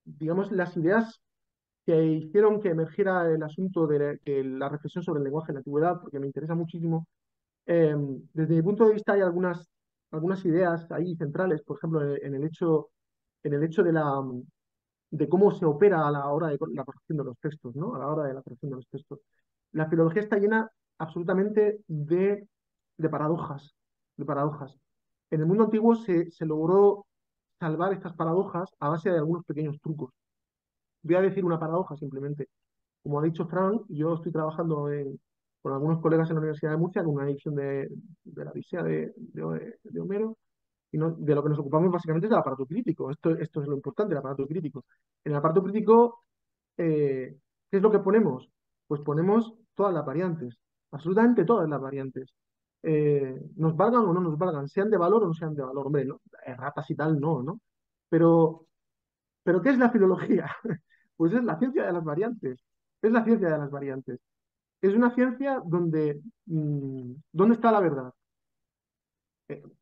digamos, las ideas que hicieron que emergiera el asunto de la reflexión sobre el lenguaje en la antigüedad, porque me interesa muchísimo. Desde mi punto de vista hay algunas ideas ahí centrales, por ejemplo, en el hecho de cómo se opera a la hora de la corrección de los textos, ¿no? A la hora de la corrección de los textos. La filología está llena absolutamente de paradojas, de paradojas. En el mundo antiguo se logró salvar estas paradojas a base de algunos pequeños trucos. Voy a decir una paradoja simplemente. Como ha dicho Frank, yo estoy trabajando con algunos colegas en la Universidad de Murcia con una edición de la Odisea de Homero, y de lo que nos ocupamos básicamente es del aparato crítico. Esto es lo importante, el aparato crítico. En el aparato crítico, ¿qué es lo que ponemos? Pues ponemos todas las variantes, absolutamente todas las variantes. Nos valgan o no nos valgan, sean de valor o no sean de valor. Hombre, no, erratas y tal, no, ¿no? Pero, pero ¿qué es la filología? Pues es la ciencia de las variantes. Es la ciencia de las variantes. Es una ciencia ¿dónde está la verdad?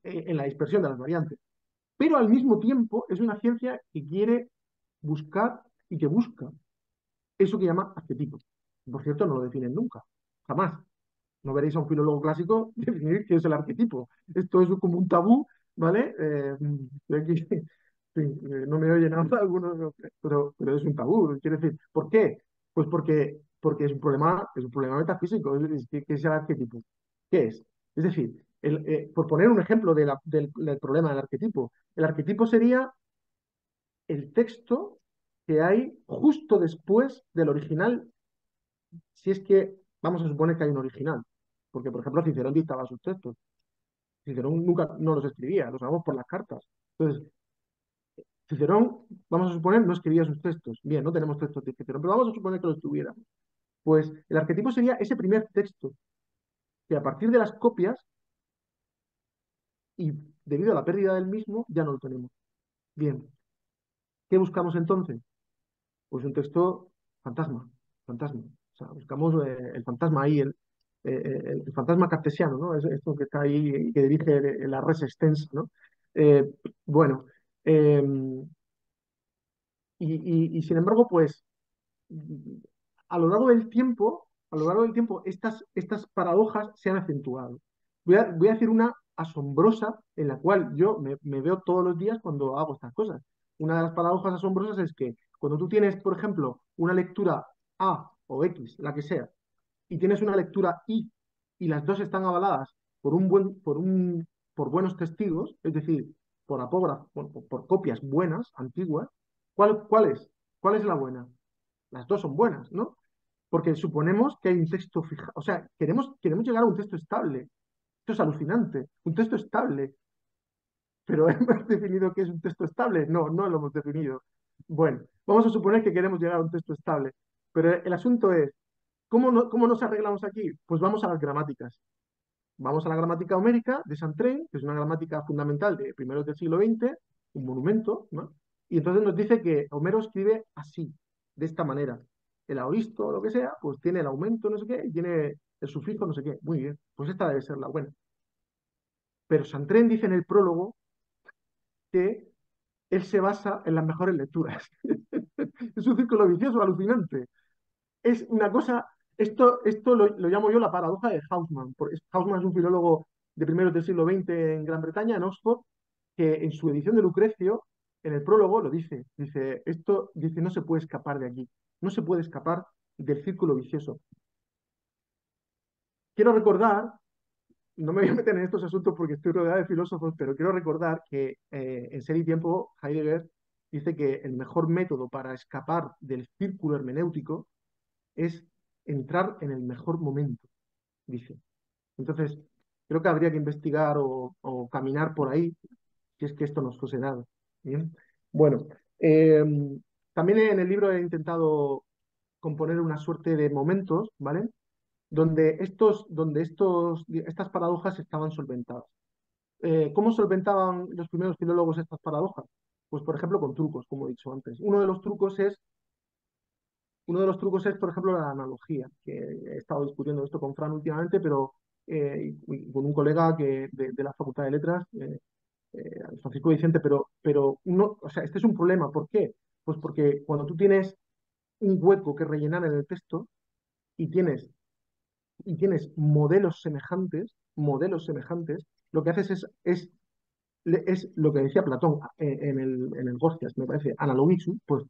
En la dispersión de las variantes. Pero al mismo tiempo es una ciencia que quiere buscar y que busca eso que llama arquetipo. Por cierto, no lo definen nunca, jamás. No veréis a un filólogo clásico definir qué es el arquetipo. Esto es como un tabú, ¿vale? Aquí, sí, no me oyen ahora algunos, pero es un tabú. Quiere decir, ¿por qué? Pues porque es un problema metafísico. ¿Qué es el arquetipo? ¿Qué es? Es decir, por poner un ejemplo del problema del arquetipo, el arquetipo sería el texto que hay justo después del original, si es que vamos a suponer que hay un original. Porque, por ejemplo, Cicerón dictaba sus textos. Cicerón nunca no los escribía, los sabemos por las cartas. Entonces, Cicerón, vamos a suponer, no escribía sus textos. Bien, no tenemos textos de Cicerón, pero vamos a suponer que los tuviera. Pues el arquetipo sería ese primer texto, que a partir de las copias y debido a la pérdida del mismo, ya no lo tenemos. Bien, ¿qué buscamos entonces? Pues un texto fantasma, fantasma. O sea, buscamos el fantasma ahí, el fantasma cartesiano, ¿no? Es esto que está ahí y que dirige la res extensa, ¿no? Eh, bueno, eh, y sin embargo, pues a lo largo del tiempo, estas paradojas se han acentuado. Voy a decir una asombrosa en la cual yo me veo todos los días cuando hago estas cosas. Una de las paradojas asombrosas es que cuando tú tienes, por ejemplo, una lectura A o X, la que sea, y tienes una lectura y las dos están avaladas por buenos testigos, es decir, por apógrafos, por copias buenas, antiguas, ¿cuál es la buena? Las dos son buenas, ¿no? Porque suponemos que hay un texto fijado, o sea, queremos llegar a un texto estable. Esto es alucinante, un texto estable. Pero ¿hemos definido qué es un texto estable? No, no lo hemos definido. Bueno, vamos a suponer que queremos llegar a un texto estable. Pero el asunto es, ¿cómo nos arreglamos aquí? Pues vamos a las gramáticas. Vamos a la gramática homérica de Santrén, que es una gramática fundamental de primeros del siglo XX, un monumento, ¿no? Y entonces nos dice que Homero escribe así, de esta manera. El aoristo o lo que sea, pues tiene el aumento, no sé qué, y tiene el sufijo, no sé qué. Muy bien, pues esta debe ser la buena. Pero Santrén dice en el prólogo que él se basa en las mejores lecturas. Es un círculo vicioso alucinante. Es una cosa, esto lo llamo yo la paradoja de Hausmann. Hausmann es un filólogo de primeros del siglo XX en Gran Bretaña, en Oxford, que en su edición de Lucrecio, en el prólogo lo dice, no se puede escapar de aquí, no se puede escapar del círculo vicioso. Quiero recordar, no me voy a meter en estos asuntos porque estoy rodeado de filósofos, pero quiero recordar que en Ser y Tiempo, Heidegger dice que el mejor método para escapar del círculo hermenéutico es entrar en el mejor momento. dice. Entonces, creo que habría que investigar o caminar por ahí si es que esto nos fuese dado. Bien. Bueno, eh, también en el libro he intentado componer una suerte de momentos, ¿vale? Estas paradojas estaban solventadas. ¿Cómo solventaban los primeros filólogos estas paradojas? Pues, por ejemplo, con trucos, como he dicho antes. Uno de los trucos es, por ejemplo, la analogía, que he estado discutiendo esto con Fran últimamente, pero y con un colega de la Facultad de Letras, Francisco Vicente, pero o sea, este es un problema. ¿Por qué? Pues porque cuando tú tienes un hueco que rellenar en el texto y tienes modelos semejantes, lo que haces es lo que decía Platón en el Gorgias, me parece, analogizu, pues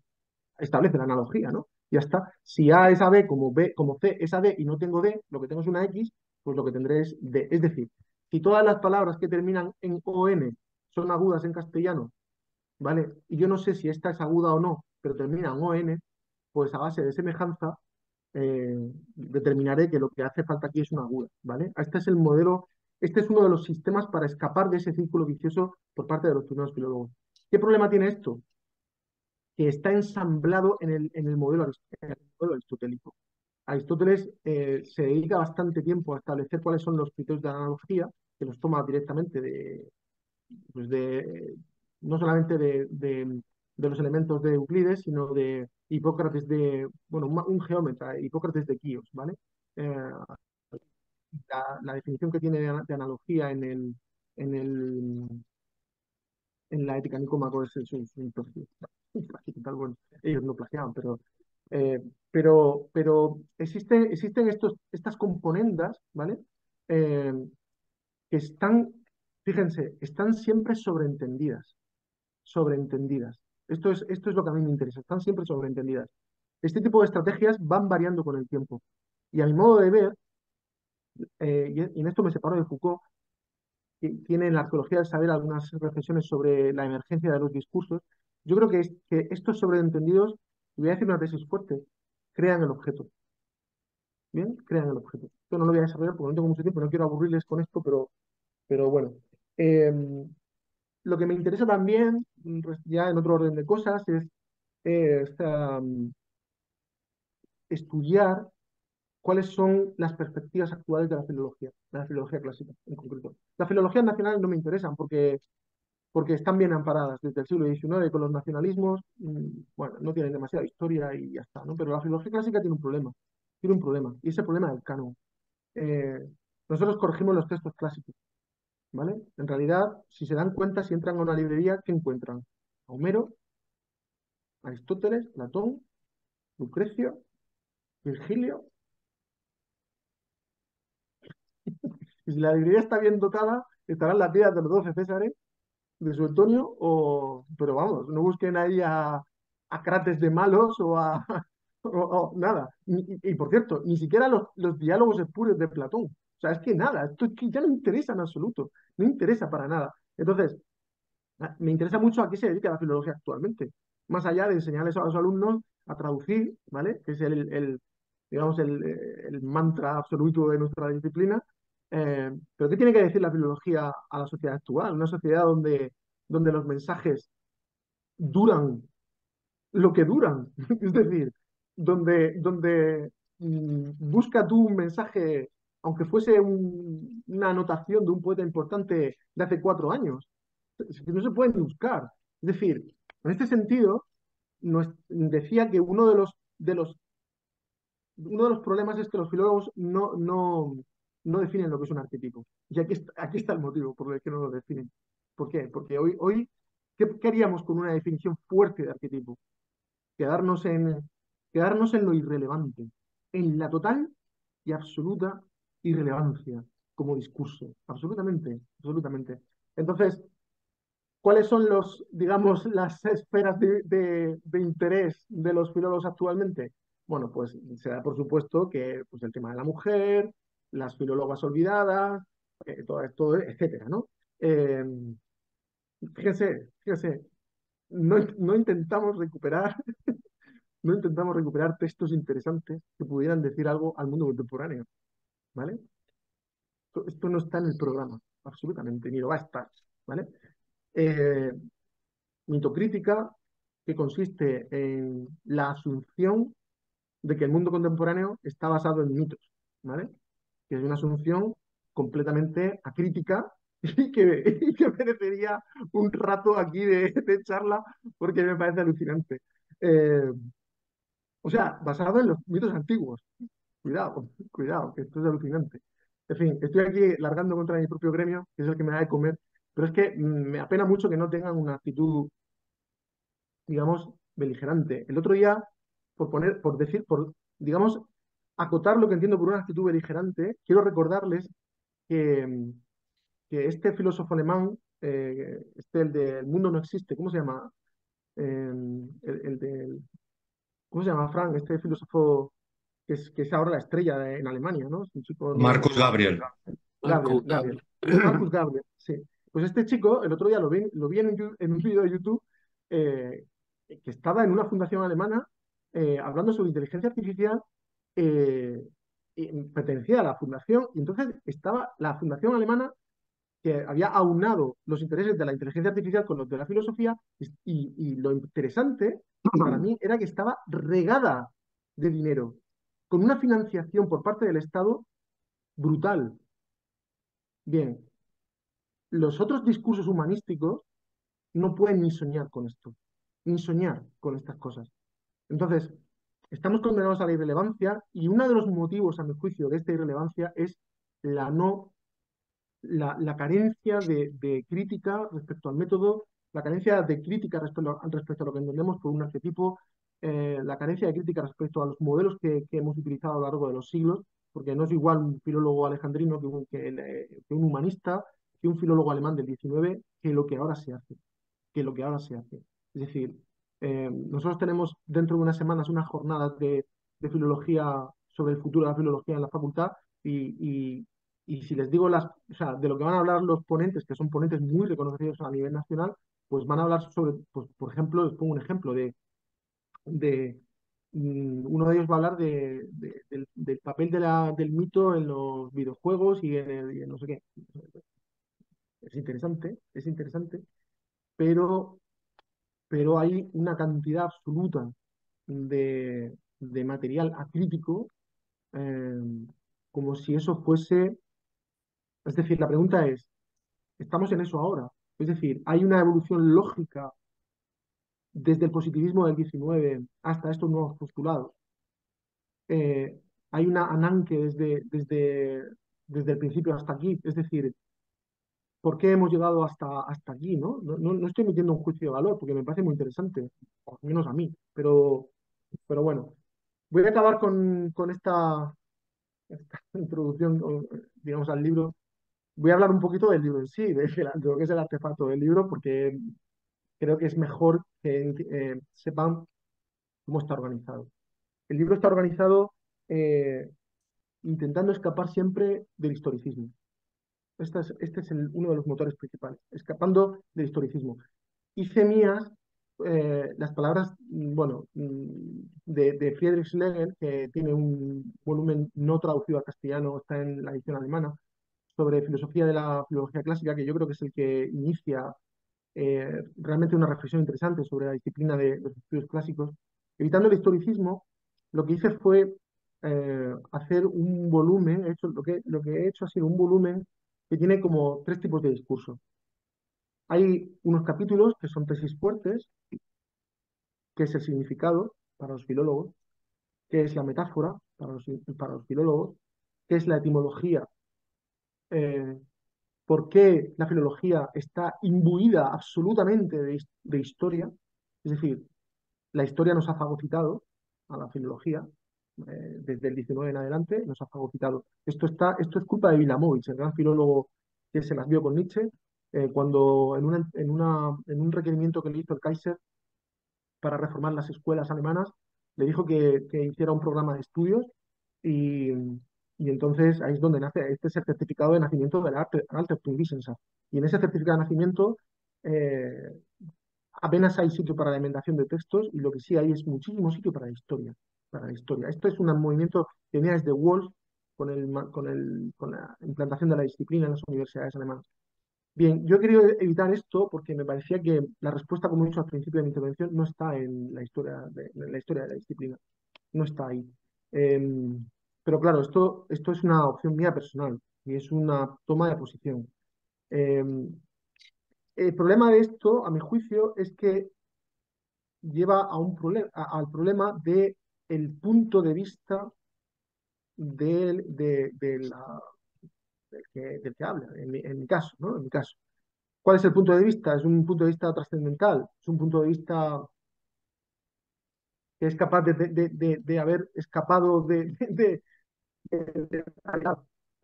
establece la analogía, ¿no? Ya está. Si A es a B como C es a D y no tengo D, lo que tengo es una X, pues lo que tendré es D. Es decir, si todas las palabras que terminan en ON son agudas en castellano, ¿vale? Y yo no sé si esta es aguda o no, pero termina en ON, pues a base de semejanza determinaré que lo que hace falta aquí es una aguda, ¿vale? Este es el modelo, este es uno de los sistemas para escapar de ese círculo vicioso por parte de los primeros filólogos. ¿Qué problema tiene esto? Que está ensamblado en el modelo aristotélico. Aristóteles se dedica bastante tiempo a establecer cuáles son los criterios de analogía, que los toma directamente pues no solamente de los elementos de Euclides, sino de Hipócrates bueno, un geómetra, Hipócrates de Quíos, ¿vale? Eh, la definición que tiene de analogía en la Ética Nicómaco es un plagio. Tal, bueno, ellos no plagiaban, eh, pero existen estas componendas, ¿vale? Eh, que fíjense, están siempre sobreentendidas. Esto es lo que a mí me interesa, están siempre sobreentendidas. Este tipo de estrategias van variando con el tiempo. Y a mi modo de ver, y en esto me separo de Foucault, que tiene en la arqueología del saber algunas reflexiones sobre la emergencia de los discursos. Yo creo que estos sobreentendidos, y voy a decir una tesis fuerte, crean el objeto. ¿Bien? Crean el objeto. Esto no lo voy a desarrollar porque no tengo mucho tiempo, no quiero aburrirles con esto, pero bueno. Eh, lo que me interesa también, ya en otro orden de cosas, es estudiar cuáles son las perspectivas actuales de la filología clásica en concreto. Las filologías nacionales no me interesan porque están bien amparadas desde el siglo XIX con los nacionalismos, bueno, no tienen demasiada historia y ya está, ¿no? Pero la filología clásica tiene un problema, y ese problema es el canon. Eh, Nosotros corregimos los textos clásicos, ¿vale? En realidad, si se dan cuenta, si entran a una librería, ¿qué encuentran? A Homero, Aristóteles, Platón, Lucrecio, Virgilio. Y si la librería está bien dotada, estarán las vidas de los 12 Césares, de Suetonio, pero vamos, no busquen ahí a Crates de malos o nada. Y por cierto, ni siquiera los diálogos espurios de Platón. O sea, es que nada, esto es que ya no interesa en absoluto, no interesa para nada. Entonces, me interesa mucho a qué se dedica la filología actualmente, más allá de enseñarles a los alumnos a traducir, ¿vale? Que es digamos, el mantra absoluto de nuestra disciplina. Pero ¿qué tiene que decir la filología a la sociedad actual? Una sociedad donde los mensajes duran lo que duran. Es decir, donde busca tú un mensaje, aunque fuese una anotación de un poeta importante de hace 4 años, es que no se pueden buscar. Es decir, en este sentido, decía que uno de los problemas es que los filólogos no definen lo que es un arquetipo. Y aquí está el motivo por el que no lo definen. ¿Por qué? Porque hoy ¿qué haríamos con una definición fuerte de arquetipo? quedarnos en, quedarnos en lo irrelevante, en la total y absoluta irrelevancia como discurso, absolutamente, absolutamente. Entonces, ¿cuáles son digamos, las esferas de interés de los filólogos actualmente? Bueno, pues se da por supuesto que pues, el tema de la mujer, las filólogas olvidadas, todo, etcétera, ¿no? Eh, fíjense, no intentamos recuperar no intentamos recuperar textos interesantes que pudieran decir algo al mundo contemporáneo, ¿vale? Esto no está en el programa, absolutamente, ni lo va a estar, ¿vale? Eh, Mitocrítica, que consiste en la asunción de que el mundo contemporáneo está basado en mitos, ¿vale? Que es una asunción completamente acrítica y que merecería un rato aquí de charla porque me parece alucinante. Eh, o sea, basado en los mitos antiguos. Cuidado, cuidado, que esto es alucinante. En fin, estoy aquí largando contra mi propio gremio, que es el que me da de comer, pero es que me apena mucho que no tengan una actitud, digamos, beligerante. El otro día, por decir, digamos, acotar lo que entiendo por una actitud beligerante, quiero recordarles que, que este filósofo alemán, el del mundo no existe, ¿cómo se llama? El del, ¿cómo se llama, Frank? Este filósofo que es ahora la estrella en Alemania, ¿no? Es un chico Marcus Gabriel. Gabriel, Marco Gabriel. Gabriel. Marcus Gabriel, sí. Pues este chico, el otro día lo vi en un vídeo de YouTube, eh, que estaba en una fundación alemana hablando sobre inteligencia artificial, y pertenecía a la fundación, y entonces estaba la fundación alemana que había aunado los intereses de la inteligencia artificial con los de la filosofía, y lo interesante para mí era que estaba regada de dinero, con una financiación por parte del Estado brutal. Bien, los otros discursos humanísticos no pueden ni soñar con esto, ni soñar con estas cosas. Entonces, estamos condenados a la irrelevancia y uno de los motivos, a mi juicio, de esta irrelevancia es la no, la carencia de crítica respecto al método, la carencia de crítica respecto a lo que entendemos por un arquetipo, la carencia de crítica respecto a los modelos que hemos utilizado a lo largo de los siglos, porque no es igual un filólogo alejandrino que un humanista, que un filólogo alemán del 19, que lo que ahora se hace, que lo que ahora se hace. Es decir, nosotros tenemos dentro de unas semanas unas jornadas de filología sobre el futuro de la filología en la facultad y, y si les digo o sea, de lo que van a hablar los ponentes, que son ponentes muy reconocidos a nivel nacional, pues van a hablar sobre, pues, por ejemplo, les pongo un ejemplo de uno de ellos va a hablar del papel del mito en los videojuegos y en no sé qué. Es interesante, pero hay una cantidad absoluta de material acrítico, eh, como si eso fuese, es decir, la pregunta es, ¿estamos en eso ahora? Es decir, hay una evolución lógica desde el positivismo del 19 hasta estos nuevos postulados. Hay una ananque desde el principio hasta aquí, es decir, ¿por qué hemos llegado hasta aquí? ¿No? No estoy emitiendo un juicio de valor porque me parece muy interesante, al menos a mí, pero bueno. Voy a acabar con esta introducción, digamos, al libro. Voy a hablar un poquito del libro en sí, de lo que es el artefacto del libro, porque creo que es mejor que sepan cómo está organizado. El libro está organizado eh, intentando escapar siempre del historicismo. Este es uno de los motores principales, escapando del historicismo. Hice mías las palabras, bueno, de Friedrich Schlegel, que tiene un volumen no traducido al castellano, está en la edición alemana, sobre filosofía de la filología clásica, que yo creo que es el que inicia realmente una reflexión interesante sobre la disciplina de los estudios clásicos. Evitando el historicismo, lo que hice fue hacer un volumen, lo que he hecho ha sido un volumen que tiene como tres tipos de discurso. Hay unos capítulos que son tesis fuertes, que es el significado para los filólogos, que es la metáfora para los filólogos, que es la etimología, eh, por qué la filología está imbuida absolutamente de historia, es decir, la historia nos ha fagocitado a la filología, desde el 19 en adelante, nos ha fagocitado. Esto es culpa de Wilamowitz, el gran filólogo que se las vio con Nietzsche, cuando en un requerimiento que le hizo el Kaiser para reformar las escuelas alemanas, le dijo que hiciera un programa de estudios y, y entonces ahí es donde nace, este es el certificado de nacimiento del Altertumswissenschaft. Y en ese certificado de nacimiento eh, apenas hay sitio para la enmendación de textos y lo que sí hay es muchísimo sitio para la historia. Para la historia. Esto es un movimiento que viene desde Wolff, con la implantación de la disciplina en las universidades alemanas. Bien, yo he querido evitar esto porque me parecía que la respuesta, como he dicho al principio de mi intervención, no está en la historia de la disciplina, no está ahí. Em, pero claro, esto es una opción mía personal y es una toma de posición. Em, el problema de esto, a mi juicio, es que lleva a al problema de el punto de vista del, de la- del que habla, en mi caso, ¿no? En mi caso. ¿Cuál es el punto de vista? ¿Es un punto de vista trascendental? ¿Es un punto de vista que es capaz de haber escapado del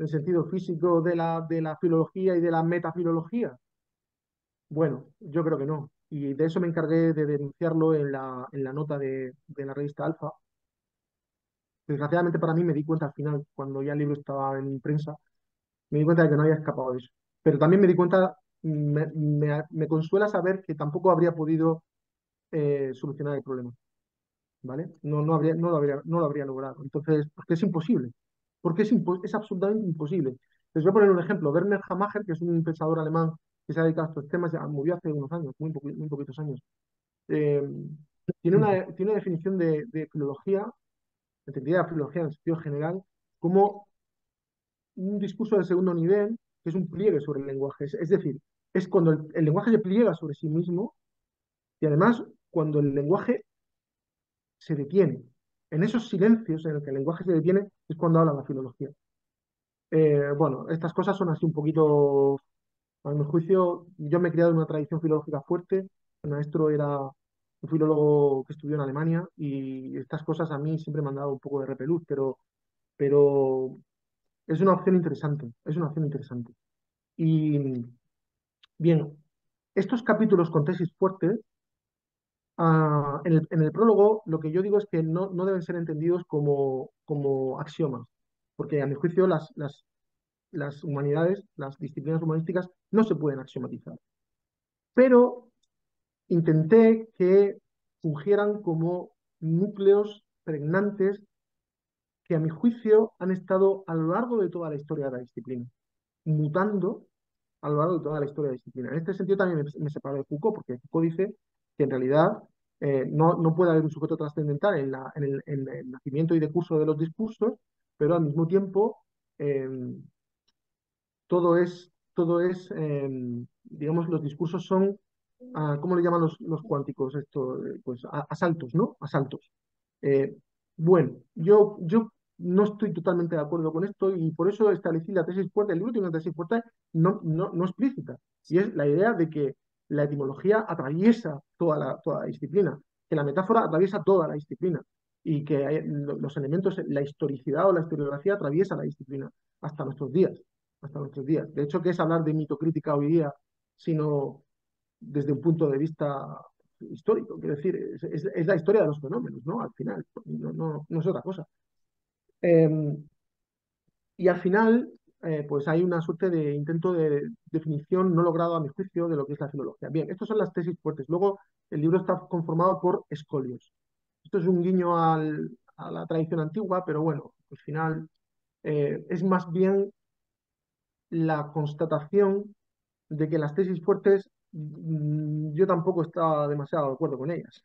sentido físico de la filología y de la metafilología? Bueno, yo creo que no. Y de eso me encargué de denunciarlo en la nota de la revista Alfa. Desgraciadamente para mí me di cuenta al final, cuando ya el libro estaba en prensa, me di cuenta de que no había escapado de eso. Pero también me di cuenta, me consuela saber que tampoco habría podido solucionar el problema, ¿vale? No lo habría logrado. Entonces, porque es imposible. Porque es absolutamente imposible. Les voy a poner un ejemplo. Werner Hamacher, que es un pensador alemán que se ha dedicado a estos temas, ya murió hace unos años, muy poquitos años. Eh, tiene una definición de filología, entendida la filología en el sentido general, como un discurso de segundo nivel, que es un pliegue sobre el lenguaje. Es decir, es cuando el lenguaje se pliega sobre sí mismo y además cuando el lenguaje se detiene. En esos silencios en el que el lenguaje se detiene es cuando habla la filología. Bueno, estas cosas son así un poquito, a mi juicio, yo me he criado en una tradición filológica fuerte. Mi maestro era un filólogo que estudió en Alemania y estas cosas a mí siempre me han dado un poco de repelús, pero es una opción interesante, es una opción interesante. Y bien, estos capítulos con tesis fuertes, en el prólogo lo que yo digo es que no deben ser entendidos como axiomas, porque a mi juicio las humanidades, las disciplinas humanísticas no se pueden axiomatizar. Pero intenté que fungieran como núcleos pregnantes que a mi juicio han estado a lo largo de toda la historia de la disciplina, mutando a lo largo de toda la historia de la disciplina. En este sentido también me separo de Foucault, porque Foucault dice que en realidad no puede haber un sujeto trascendental en el nacimiento y decurso de los discursos, pero al mismo tiempo eh, digamos, los discursos son, ¿cómo le llaman los cuánticos esto? Pues asaltos, ¿no? Asaltos. Eh, bueno, yo no estoy totalmente de acuerdo con esto y por eso establecí la tesis fuerte. El libro tiene una tesis fuerte no explícita y es la idea de que la etimología atraviesa toda la disciplina, que la metáfora atraviesa toda la disciplina y que los elementos, la historicidad o la historiografía atraviesa la disciplina hasta nuestros días, hasta nuestros días. De hecho, ¿qué es hablar de mitocrítica hoy día, sino desde un punto de vista histórico? Quiero decir, es la historia de los fenómenos, ¿no? Al final, no es otra cosa. Eh, y al final, pues hay una suerte de intento de definición no logrado a mi juicio de lo que es la filología. Bien, estas son las tesis fuertes. Luego, el libro está conformado por escolios. Esto es un guiño a la tradición antigua, pero bueno, al final es más bien la constatación de que las tesis fuertes yo tampoco estaba demasiado de acuerdo con ellas.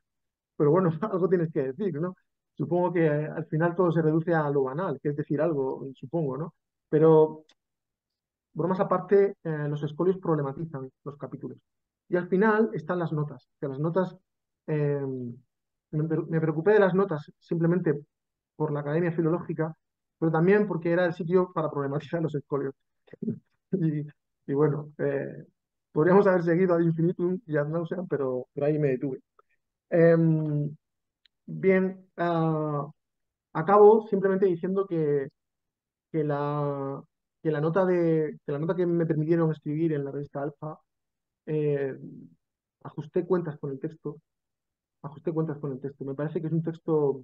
Pero bueno, algo tienes que decir, ¿no? Supongo que al final todo se reduce a lo banal, que es decir algo, supongo, ¿no? Pero bromas aparte, los escolios problematizan los capítulos. Y al final están las notas, que las notas, eh, me preocupé de las notas simplemente por la Academia Filológica, pero también porque era el sitio para problematizar los escolios. Y, y bueno, podríamos haber seguido ad infinitum y ad nauseam, pero ahí me detuve. Em, bien, acabo simplemente diciendo que la, que la nota que me permitieron escribir en la revista Alfa, eh, ajusté cuentas con el texto, ajusté cuentas con el texto. Me parece que es un texto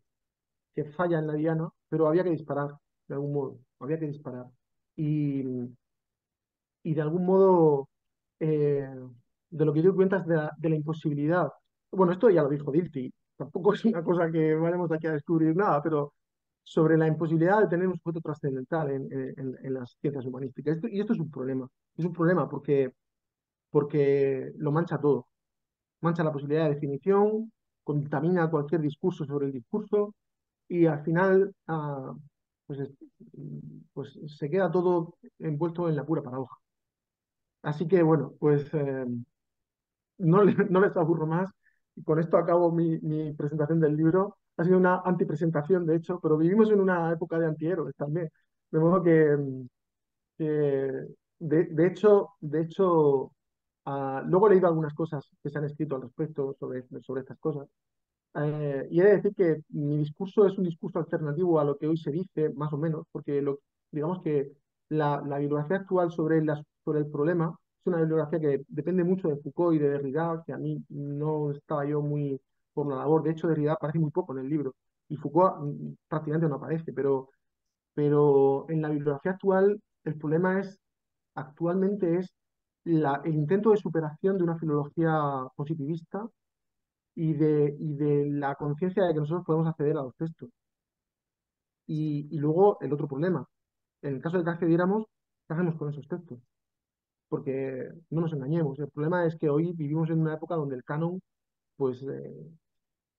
que falla en la diana, pero había que disparar, de algún modo, había que disparar. Y, y de algún modo, eh, de lo que doy cuenta es de la imposibilidad. Bueno, esto ya lo dijo Dilthey, tampoco es una cosa que vayamos aquí a descubrir nada, pero sobre la imposibilidad de tener un sujeto trascendental en las ciencias humanísticas. Y esto es un problema. Es un problema porque lo mancha todo. Mancha la posibilidad de definición, contamina cualquier discurso sobre el discurso y al final pues, pues se queda todo envuelto en la pura paradoja. Así que bueno, pues no les aburro más. Y con esto acabo mi presentación del libro. Ha sido una antipresentación, de hecho, pero vivimos en una época de antihéroes también. De modo que de hecho, luego he leído algunas cosas que se han escrito al respecto sobre estas cosas. Y he de decir que mi discurso es un discurso alternativo a lo que hoy se dice, más o menos, porque digamos que la bibliografía actual sobre el problema es una bibliografía que depende mucho de Foucault y de Derrida, que a mí no estaba yo muy por la labor. De hecho, Derrida aparece muy poco en el libro y Foucault prácticamente no aparece, pero en la bibliografía actual el problema actualmente es el intento de superación de una filología positivista y de la conciencia de que nosotros podemos acceder a los textos. Y luego el otro problema, en el caso de que accediéramos, ¿qué hacemos con esos textos? Porque no nos engañemos, el problema es que hoy vivimos en una época donde el canon, pues,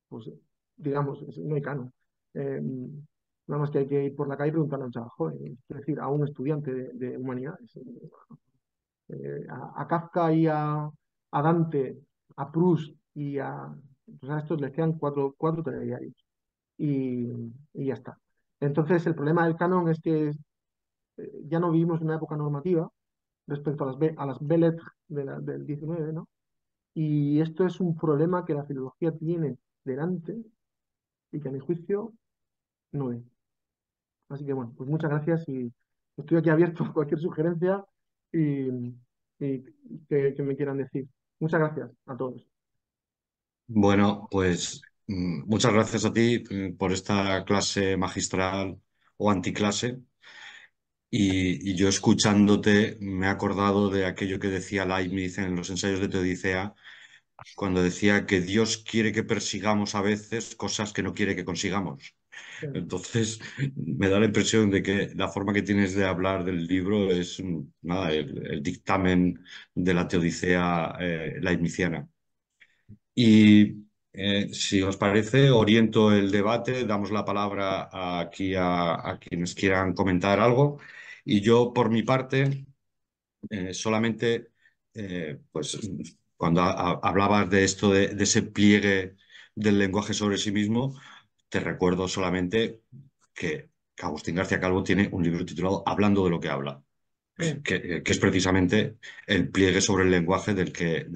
pues digamos, no hay canon. Nada más que hay que ir por la calle y preguntarle a un chaval joven, es decir, a un estudiante de humanidades. A Kafka y a Dante, a Proust pues a estos les quedan cuatro telediarios y, y ya está. Entonces, el problema del canon es que ya no vivimos en una época normativa respecto a las belles lettres del 19, ¿no? Y esto es un problema que la filología tiene delante y que a mi juicio no ve. Así que bueno, pues muchas gracias y estoy aquí abierto a cualquier sugerencia y, y que me quieran decir. Muchas gracias a todos. Bueno, pues muchas gracias a ti por esta clase magistral o anticlase. Y yo escuchándote me he acordado de aquello que decía Leibniz en los ensayos de Teodicea, cuando decía que Dios quiere que persigamos a veces cosas que no quiere que consigamos. Entonces, me da la impresión de que la forma que tienes de hablar del libro es nada, el dictamen de la Teodicea leibniziana. Y si os parece, oriento el debate, damos la palabra aquí a quienes quieran comentar algo. Y yo, por mi parte, solamente, pues, cuando hablabas de esto, de ese pliegue del lenguaje sobre sí mismo, te recuerdo solamente que Agustín García Calvo tiene un libro titulado Hablando de lo que habla, Mm, que es precisamente el pliegue sobre el lenguaje que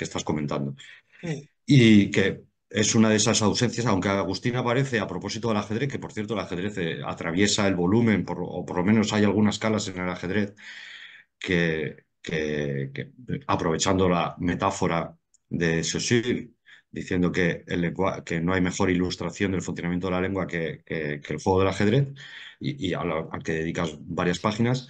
estás comentando. mm, Y que es una de esas ausencias, aunque Agustín aparece a propósito del ajedrez, que por cierto el ajedrez atraviesa el volumen, o por lo menos hay algunas escalas en el ajedrez que, aprovechando la metáfora de Saussure, diciendo que no hay mejor ilustración del funcionamiento de la lengua que el juego del ajedrez, y al que dedicas varias páginas,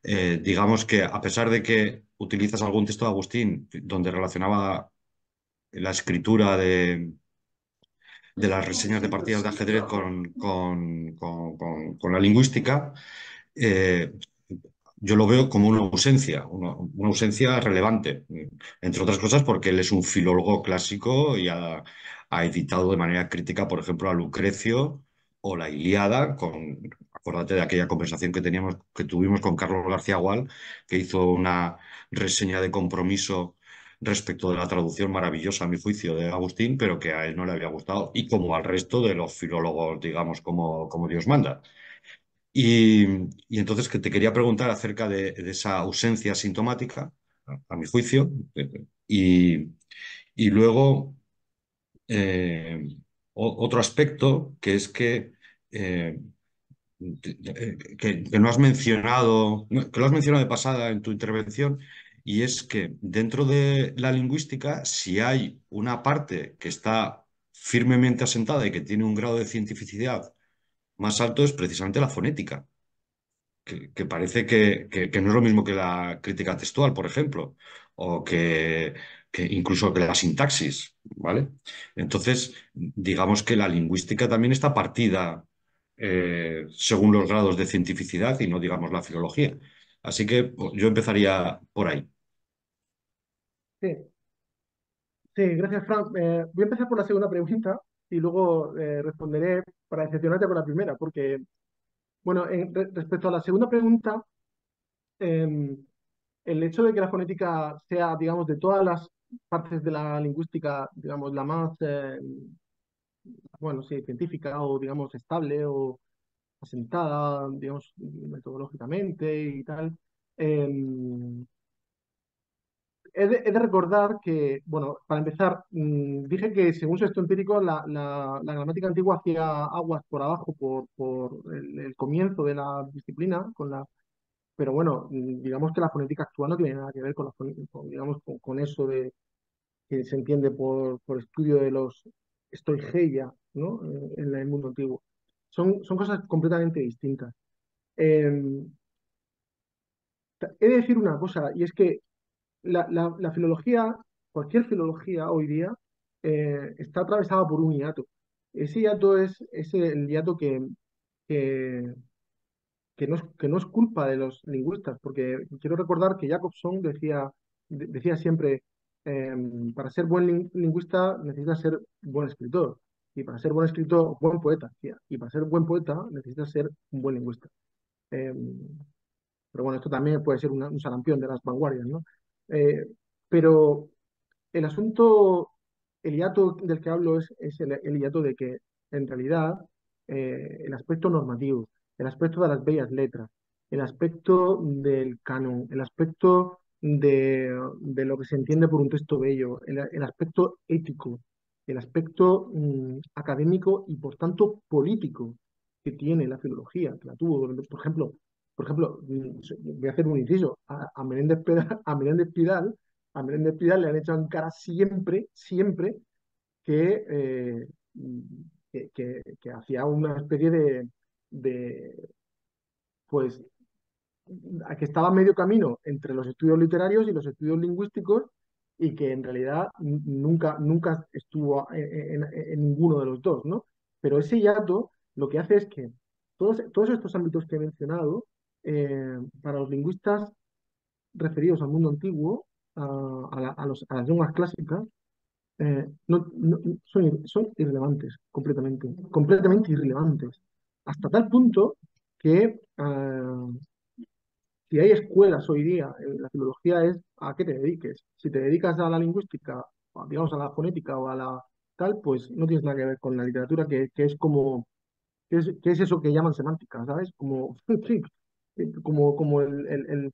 digamos que a pesar de que utilizas algún texto de Agustín donde relacionaba la escritura de las reseñas de partidas de ajedrez con la lingüística, eh, yo lo veo como una ausencia relevante, entre otras cosas porque él es un filólogo clásico y ha editado de manera crítica, por ejemplo, a Lucrecio o la Ilíada, acuérdate de aquella conversación que tuvimos con Carlos García Gual, que hizo una reseña de compromiso respecto de la traducción maravillosa, a mi juicio, de Agustín, pero que a él no le había gustado, y como al resto de los filólogos, digamos, como Dios manda. Y, y entonces que te quería preguntar acerca de esa ausencia sintomática, a mi juicio, y, y luego otro aspecto que es eh, que no has mencionado, que lo has mencionado de pasada en tu intervención, y es que dentro de la lingüística, si hay una parte que está firmemente asentada y que tiene un grado de cientificidad más alto, es precisamente la fonética, que parece que no es lo mismo que la crítica textual, por ejemplo, o que incluso que la sintaxis, ¿vale? Entonces, digamos que la lingüística también está partida según los grados de cientificidad y no digamos la filología. Así que pues, yo empezaría por ahí. Sí, sí, gracias, Frank. Voy a empezar por la segunda pregunta y luego responderé para decepcionarte con la primera, porque, bueno, respecto a la segunda pregunta, em, el hecho de que la fonética sea, digamos, de todas las partes de la lingüística, digamos, la más, bueno, sí, científica o, digamos, estable o asentada, digamos, metodológicamente y tal. em, he de recordar que, bueno, para empezar, dije que según su estudio empírico, la gramática antigua hacía aguas por abajo por el comienzo de la disciplina, pero bueno, digamos que la fonética actual no tiene nada que ver digamos, con eso de que se entiende por estudio de los Stoicheia, ¿no? En el mundo antiguo. Son cosas completamente distintas. Eh, He de decir una cosa, y es que la filología, cualquier filología hoy día, está atravesada por un hiato. Ese hiato es el hiato que, que no es culpa de los lingüistas, porque quiero recordar que Jacobson decía siempre, para ser buen lingüista necesitas ser buen escritor, y para ser buen escritor, buen poeta, decía, y para ser buen poeta necesitas ser un buen lingüista. Em, pero bueno, esto también puede ser un sarampión de las vanguardias, ¿no? Eh, pero el asunto, el hiato del que hablo es el hiato de que, en realidad, el aspecto normativo, el aspecto de las bellas letras, el aspecto del canon, el aspecto de lo que se entiende por un texto bello, el aspecto ético, el aspecto académico y, por tanto, político que tiene la filología, que la tuvo, por ejemplo, voy a hacer un inciso, a Menéndez Pidal le han hecho en cara siempre, siempre que, que hacía una especie de, pues, a que estaba a medio camino entre los estudios literarios y los estudios lingüísticos y que en realidad nunca estuvo en ninguno de los dos, ¿no? Pero ese hiato lo que hace es que todos estos ámbitos que he mencionado, para los lingüistas referidos al mundo antiguo, a las lenguas clásicas, son irrelevantes, completamente irrelevantes. Hasta tal punto que si hay escuelas hoy día, la filología es a qué te dediques. Si te dedicas a la lingüística, o digamos a la fonética o a la tal, pues no tienes nada que ver con la literatura, que es como ¿qué es eso que llaman semántica, ¿sabes? Como, sí, como el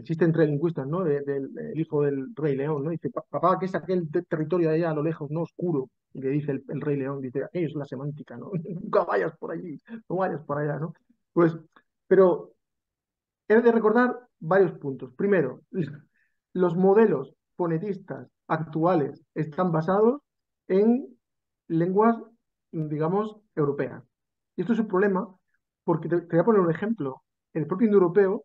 chiste entre lingüistas, ¿no? El hijo del Rey León, ¿no? Dice, papá, ¿qué es aquel territorio de allá a lo lejos, no oscuro? Y le dice el Rey León, dice, aquello es la semántica, ¿no? Nunca vayas por allí, no vayas por allá, ¿no? Pues, pero he de recordar varios puntos. Primero, los modelos fonetistas actuales están basados en lenguas, digamos, europeas. Y esto es un problema porque te voy a poner un ejemplo. En el propio indoeuropeo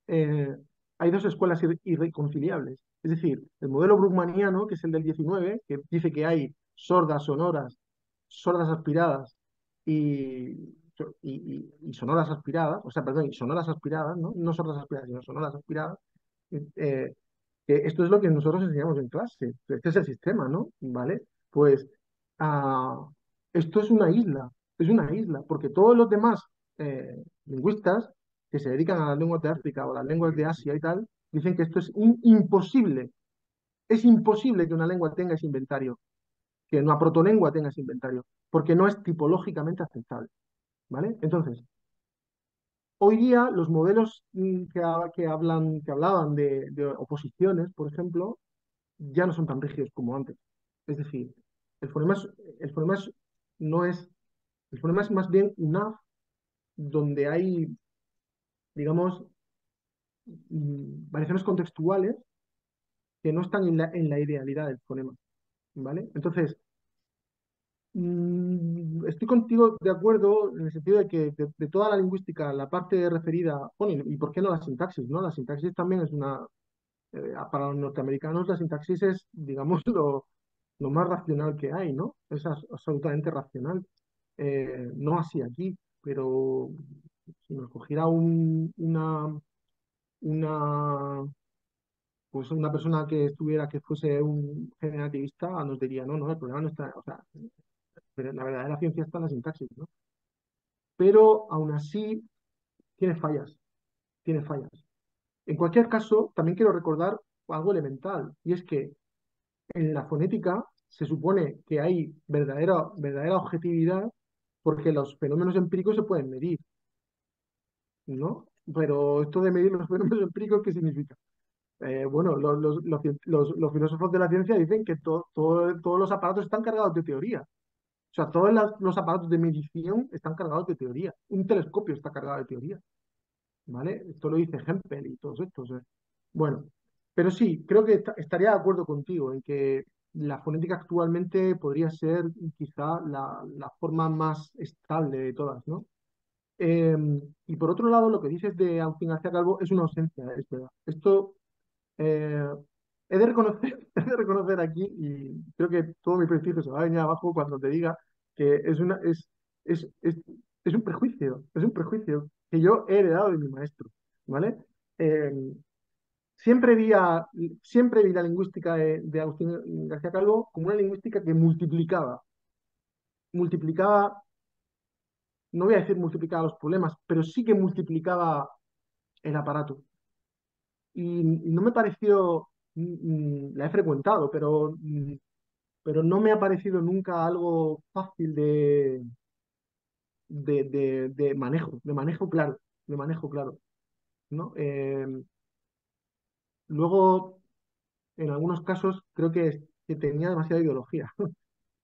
eh, hay dos escuelas irreconciliables. Es decir, el modelo bruckmanniano, que es el del 19, que dice que hay sordas sonoras, sordas aspiradas y, y sonoras aspiradas, o sea, perdón, y sonoras aspiradas, ¿no? No sordas aspiradas, sino sonoras aspiradas. eh, que esto es lo que nosotros enseñamos en clase. Este es el sistema, ¿no? ¿Vale? Pues ah, esto es una isla, porque todos los demás lingüistas que se dedican a las lenguas de África o a las lenguas de Asia y tal, dicen que esto es imposible. Es imposible que una lengua tenga ese inventario, que una protolengua tenga ese inventario, porque no es tipológicamente aceptable, ¿vale? Entonces, hoy día los modelos que hablaban de oposiciones, por ejemplo, ya no son tan rígidos como antes. Es decir, el fonema, es- el fonema no es, el fonema es más bien una donde hay, digamos, variaciones contextuales que no están en la idealidad del fonema, ¿vale? Entonces, estoy contigo de acuerdo en el sentido de que de toda la lingüística, la parte referida, bueno, y por qué no la sintaxis, ¿no? La sintaxis también es para los norteamericanos la sintaxis es, digamos, lo más racional que hay, ¿no? Es absolutamente racional. No así aquí, pero si nos cogiera una, pues una persona que fuese un generativista, nos diría, no, no, el problema no está, o sea, pero la verdadera ciencia está en la sintaxis, ¿no? Pero aún así tiene fallas, tiene fallas. En cualquier caso, también quiero recordar algo elemental, y es que en la fonética se supone que hay verdadera objetividad porque los fenómenos empíricos se pueden medir, ¿no? Pero esto de medir los fenómenos empíricos, ¿qué significa? Bueno, los filósofos de la ciencia dicen que todos los aparatos están cargados de teoría. O sea, todos los aparatos de medición están cargados de teoría. Un telescopio está cargado de teoría, ¿vale? Esto lo dice Hempel y todos estos. Bueno, pero sí, creo que estaría de acuerdo contigo en que la fonética actualmente podría ser quizá la forma más estable de todas, ¿no? Eh, y por otro lado, lo que dices de Agustín García Calvo es una ausencia, es verdad. Esto eh, he de reconocer, he de reconocer aquí, y creo que todo mi prestigio se va a venir abajo cuando te diga que es, es, es un prejuicio que yo he heredado de mi maestro, ¿vale? Eh, siempre vi, a- siempre vi la lingüística de Agustín García Calvo como una lingüística que multiplicaba, no voy a decir multiplicaba los problemas, pero sí que multiplicaba el aparato. Y no me pareció, la he frecuentado, pero no me ha parecido nunca algo fácil de manejo claro, de manejo claro, ¿no? Luego, en algunos casos, creo que tenía demasiada ideología,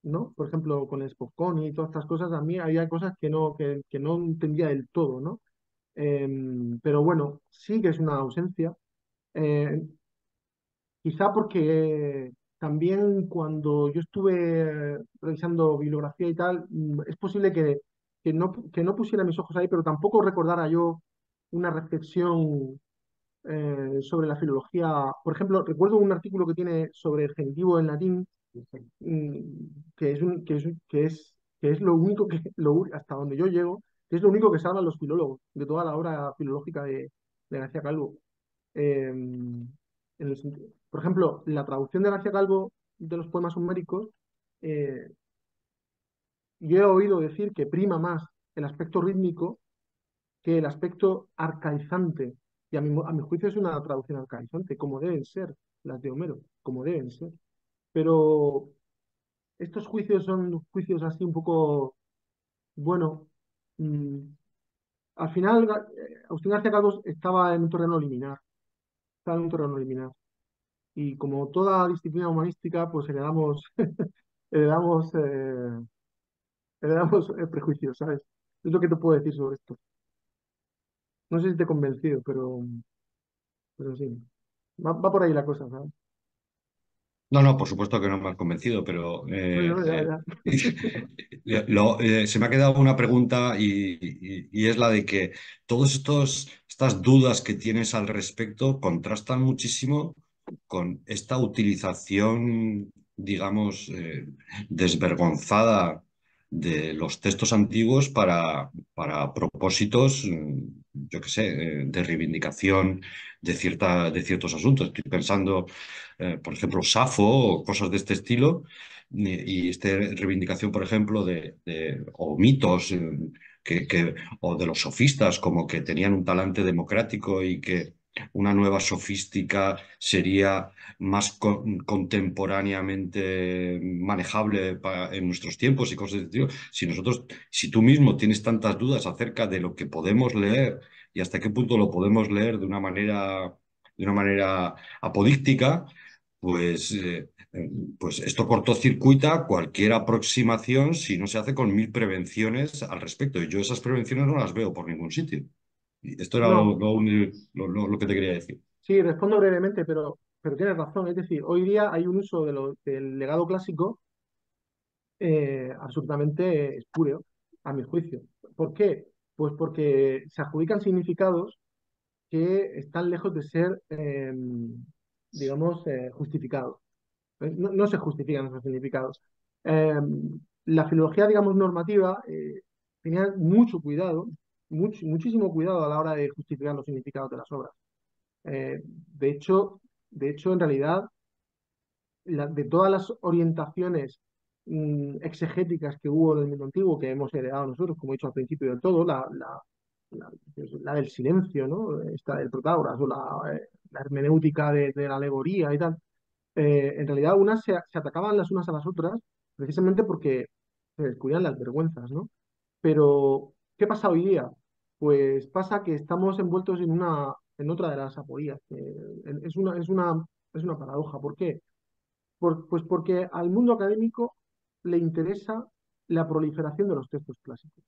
¿no? Por ejemplo, con el Spokon y todas estas cosas, a mí había cosas que no entendía del todo, ¿no? Pero bueno, sí que es una ausencia. Eh, Quizá porque también cuando yo estuve revisando bibliografía y tal, es posible que no pusiera mis ojos ahí, pero tampoco recordara yo una reflexión sobre la filología. Por ejemplo, recuerdo un artículo que tiene sobre el genitivo en latín, mm, que es lo único hasta donde yo llego, que es lo único que salvan los filólogos de toda la obra filológica de García Calvo. Por ejemplo, la traducción de García Calvo de los poemas homéricos, eh, yo he oído decir que prima más el aspecto rítmico que el aspecto arcaizante. Y a mi juicio es una traducción arcaizante, como deben ser las de Homero, como deben ser. Pero estos juicios son juicios así un poco, bueno, mm, al final Agustín García Calvo estaba en un terreno liminar, estaba en un terreno liminar. Y como toda disciplina humanística, pues heredamos, eh, heredamos prejuicios, ¿sabes? Es lo que te puedo decir sobre esto. No sé si te he convencido, pero sí. Va por ahí la cosa, ¿sabes? No, no, por supuesto que no me has convencido, pero Bueno, ya, ya. se me ha quedado una pregunta y es la de que estas dudas que tienes al respecto contrastan muchísimo con esta utilización, digamos, desvergonzada de los textos antiguos para propósitos, yo qué sé, de reivindicación de ciertos asuntos. Estoy pensando por ejemplo, Safo o cosas de este estilo, y esta reivindicación, por ejemplo, o mitos o de los sofistas, como que tenían un talante democrático y que una nueva sofística sería más contemporáneamente manejable en nuestros tiempos y cosas de este tipo. Si tú mismo tienes tantas dudas acerca de lo que podemos leer y hasta qué punto lo podemos leer de una manera apodíctica, pues, pues esto cortocircuita cualquier aproximación si no se hace con mil prevenciones al respecto. Y yo esas prevenciones no las veo por ningún sitio. Y esto era No, lo que te quería decir. sí, respondo brevemente, pero tienes razón. Es decir, hoy día hay un uso del legado clásico absolutamente espúreo, a mi juicio. ¿Por qué? Pues porque se adjudican significados que están lejos de ser, digamos, justificados. No se justifican esos significados. Eh, la filología, digamos, normativa tenía mucho cuidado, muchísimo cuidado a la hora de justificar los significados de las obras. De hecho, en realidad, de todas las orientaciones exegéticas que hubo en el mundo antiguo, que hemos heredado nosotros, como he dicho al principio del todo, la del silencio, ¿no? Esta del Protágoras, o la hermenéutica de la alegoría y tal, en realidad unas se atacaban las unas a las otras precisamente porque se descubrían las vergüenzas, ¿no? Pero, ¿qué pasa hoy día? Pues pasa que estamos envueltos en otra de las aporías. Es una paradoja. ¿Por qué? Pues porque al mundo académico le interesa la proliferación de los textos clásicos.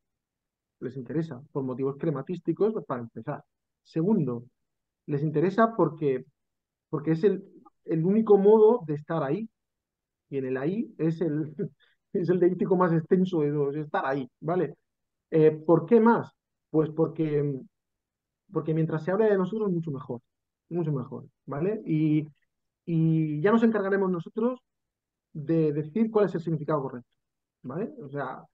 Les interesa por motivos crematísticos, para empezar. Segundo, les interesa porque es el único modo de estar ahí. Y en el ahí es el deítico más extenso de todos, estar ahí, ¿vale? ¿Por qué más? Pues porque mientras se hable de nosotros, mucho mejor, ¿vale? Y ya nos encargaremos nosotros de decir cuál es el significado correcto, ¿vale? O sea,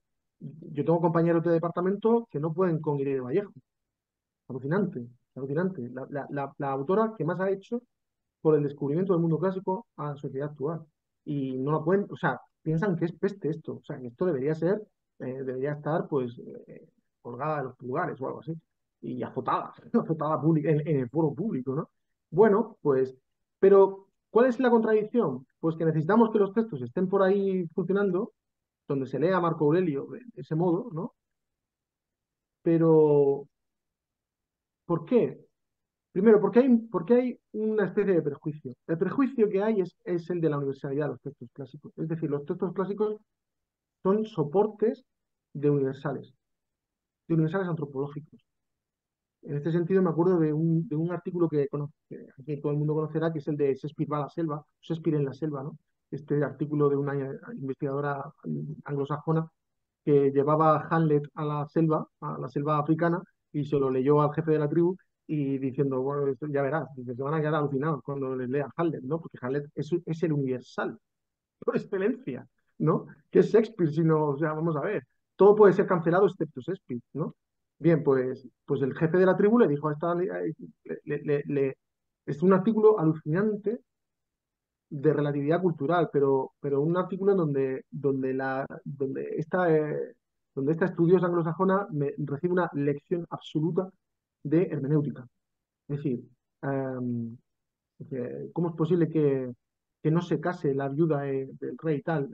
yo tengo compañeros de departamento que no pueden con Irene Vallejo. Alucinante, alucinante. La autora que más ha hecho por el descubrimiento del mundo clásico a la sociedad actual. Y no la pueden, o sea, piensan que es peste esto, o sea, que esto debería estar, pues, colgada de los lugares o algo así, y azotada, azotada pública, en el foro público, ¿no? Bueno, pues, pero, ¿cuál es la contradicción? Pues que necesitamos que los textos estén por ahí funcionando, donde se lea a Marco Aurelio de ese modo, ¿no? Pero, ¿por qué? Primero, porque hay una especie de prejuicio. El prejuicio que hay es el de la universalidad de los textos clásicos. Es decir, los textos clásicos son soportes de universales antropológicos. En este sentido, me acuerdo de un artículo que todo el mundo conocerá, que es el de Shakespeare va a la selva, Shakespeare en la selva, ¿no? Este artículo de una investigadora anglosajona que llevaba a Hamlet a la selva africana, y se lo leyó al jefe de la tribu y diciendo, bueno, esto ya verás, dice, se van a quedar alucinados cuando les lea Hamlet, ¿no? Porque Hamlet es el universal por excelencia, ¿no? Que es Shakespeare, sino, o sea, vamos a ver, todo puede ser cancelado excepto Shakespeare, ¿no? Bien, pues el jefe de la tribu le dijo a esta, es un artículo alucinante de relatividad cultural, pero un artículo en donde esta estudiosa anglosajona recibe una lección absoluta de hermenéutica. Es decir, ¿cómo es posible que no se case la viuda del rey y tal?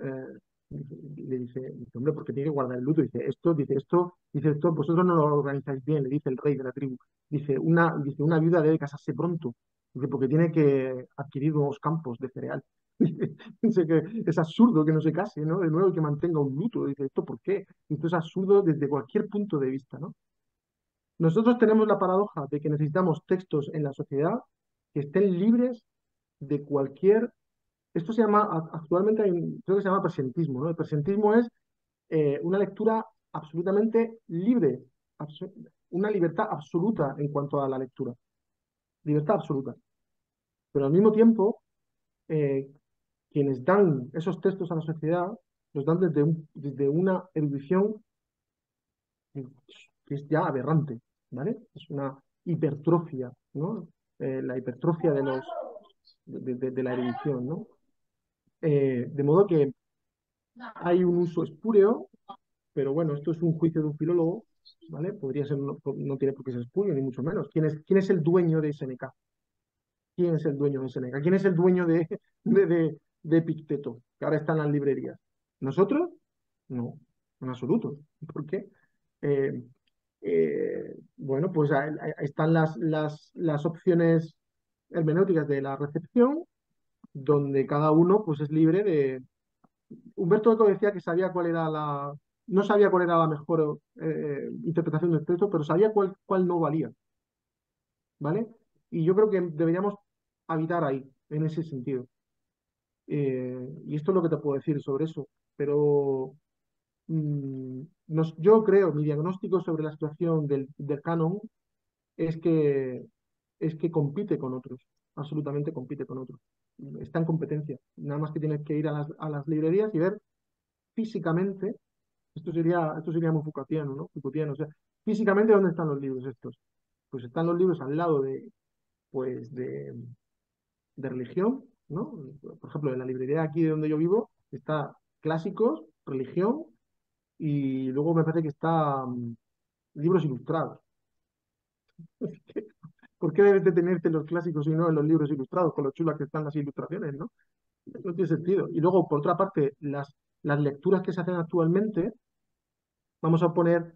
Le dice, hombre, porque tiene que guardar el luto. Dice esto, vosotros no lo organizáis bien, le dice el rey de la tribu. Dice, una viuda debe casarse pronto, dice, porque tiene que adquirir nuevos campos de cereal. Dice que es absurdo que no se case, ¿no? De nuevo, que mantenga un luto. Dice, ¿esto por qué? Esto es absurdo desde cualquier punto de vista, ¿no? Nosotros tenemos la paradoja de que necesitamos textos en la sociedad que estén libres de cualquier. Esto se llama, actualmente creo que se llama presentismo, ¿no? El presentismo es una lectura absolutamente libre, abso- una libertad absoluta en cuanto a la lectura, libertad absoluta. Pero al mismo tiempo, eh, quienes dan esos textos a la sociedad los dan desde una erudición que es ya aberrante, ¿vale? Es una hipertrofia, ¿no? La hipertrofia de la erudición, ¿no? De modo que hay un uso espúreo, pero bueno, esto es un juicio de un filólogo, ¿vale? Podría ser, no tiene por qué ser espurio, ni mucho menos. ¿Quién es el dueño de SNK? ¿Quién es el dueño de SNK? ¿Quién es el dueño de Epicteto, que ahora está en las librerías? ¿Nosotros? No, en absoluto. ¿Por qué? Eh, bueno, pues ahí están las opciones hermenéuticas de la recepción, donde cada uno pues es libre de. Humberto Eco decía que no sabía cuál era la mejor interpretación del texto, pero sabía cuál no valía, ¿vale? Y yo creo que deberíamos habitar ahí, en ese sentido. Y esto es lo que te puedo decir sobre eso. Pero yo creo, mi diagnóstico sobre la situación del canon es que compite con otros, absolutamente compite con otros. Está en competencia. Nada más que tienes que ir a las librerías y ver físicamente, esto sería muy Foucaultiano, ¿no? Foucaultiano, o sea, físicamente, ¿dónde están los libros estos? Pues están los libros al lado pues, de religión, ¿no? Por ejemplo, en la librería aquí de donde yo vivo está clásicos, religión, y luego me parece que está libros ilustrados. ¿Por qué debes de tenerte los clásicos y no en los libros ilustrados, con lo chulas que están las ilustraciones, ¿no? No tiene sentido. Y luego, por otra parte, las lecturas que se hacen actualmente, vamos a poner,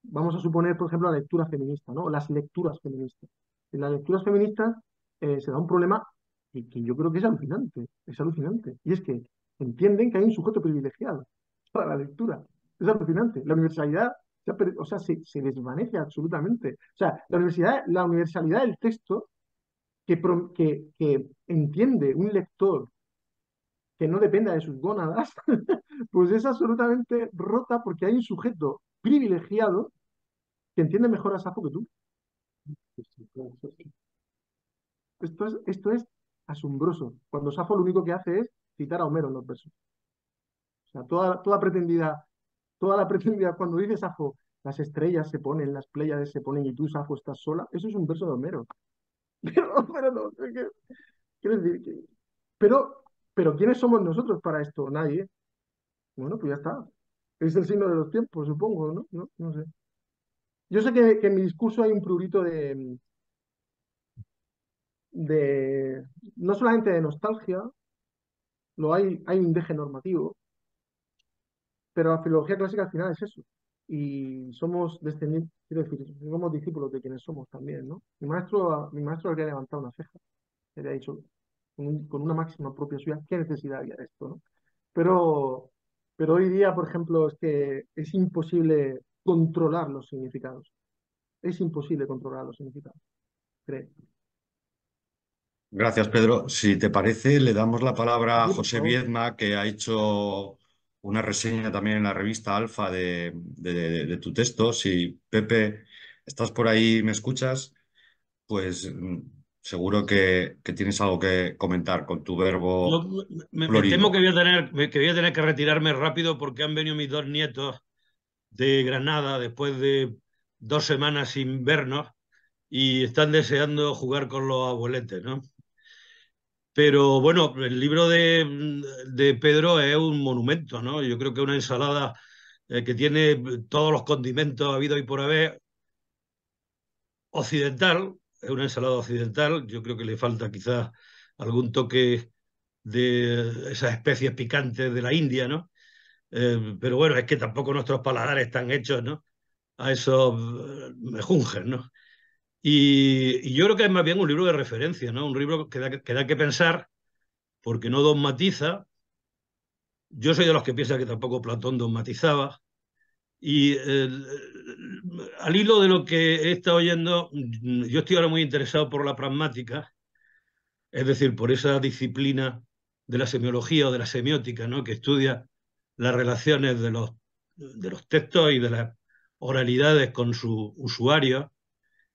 vamos a suponer, por ejemplo, la lectura feminista, ¿no? Las lecturas feministas. En las lecturas feministas se da un problema que yo creo que es alucinante, es alucinante. Y es que entienden que hay un sujeto privilegiado para la lectura. Es alucinante. La universalidad, o sea, se desvanece absolutamente. O sea, la universalidad del texto que entiende un lector que no dependa de sus gónadas, pues es absolutamente rota porque hay un sujeto privilegiado que entiende mejor a Safo que tú. Esto es asombroso. Cuando Safo lo único que hace es citar a Homero en los versos. O sea, toda la pretendida, cuando dice Safo, las estrellas se ponen, las pléyades se ponen y tú, Safo, estás sola, eso es un verso de Homero. Pero no, quiero decir que... Pero, pero ¿quiénes somos nosotros para esto? Nadie. Bueno, pues ya está. Es el signo de los tiempos, supongo, ¿no? No sé. Yo sé que en mi discurso hay un prurito de no solamente de nostalgia, hay un deje normativo, pero la filología clásica al final es eso. Y somos descendientes, quiero decir, somos discípulos de quienes somos también, ¿no? Mi maestro habría levantado una ceja, le habría dicho con una máxima propia suya, ¿qué necesidad había de esto, ¿no? Pero, pero hoy día, por ejemplo, es que es imposible controlar los significados. Es imposible controlar los significados, creo. Gracias, Pedro. Si te parece, le damos la palabra a Sí, por José favor. Viedma, que ha hecho una reseña también en la revista Alfa de tu texto. Si, Pepe, estás por ahí y me escuchas, pues seguro que tienes algo que comentar con tu Yo verbo me temo florido. que voy a tener que retirarme rápido porque han venido mis dos nietos de Granada después de 2 semanas sin vernos y están deseando jugar con los abueletes, ¿no? Pero bueno, el libro de Pedro es un monumento, ¿no? Yo creo que es una ensalada que tiene todos los condimentos habidos y por haber, occidental, es una ensalada occidental, yo creo que le falta quizás algún toque de esas especies picantes de la India, ¿no? Pero bueno, es que tampoco nuestros paladares están hechos, ¿no? A esos mejunjes, ¿no? Y yo creo que es más bien un libro de referencia, ¿no? Un libro que da que pensar porque no dogmatiza. Yo soy de los que piensa que tampoco Platón dogmatizaba. Y al hilo de lo que he estado oyendo, yo estoy ahora muy interesado por la pragmática, es decir, por esa disciplina de la semiología o de la semiótica, ¿no? Que estudia las relaciones de los textos y de las oralidades con su usuario.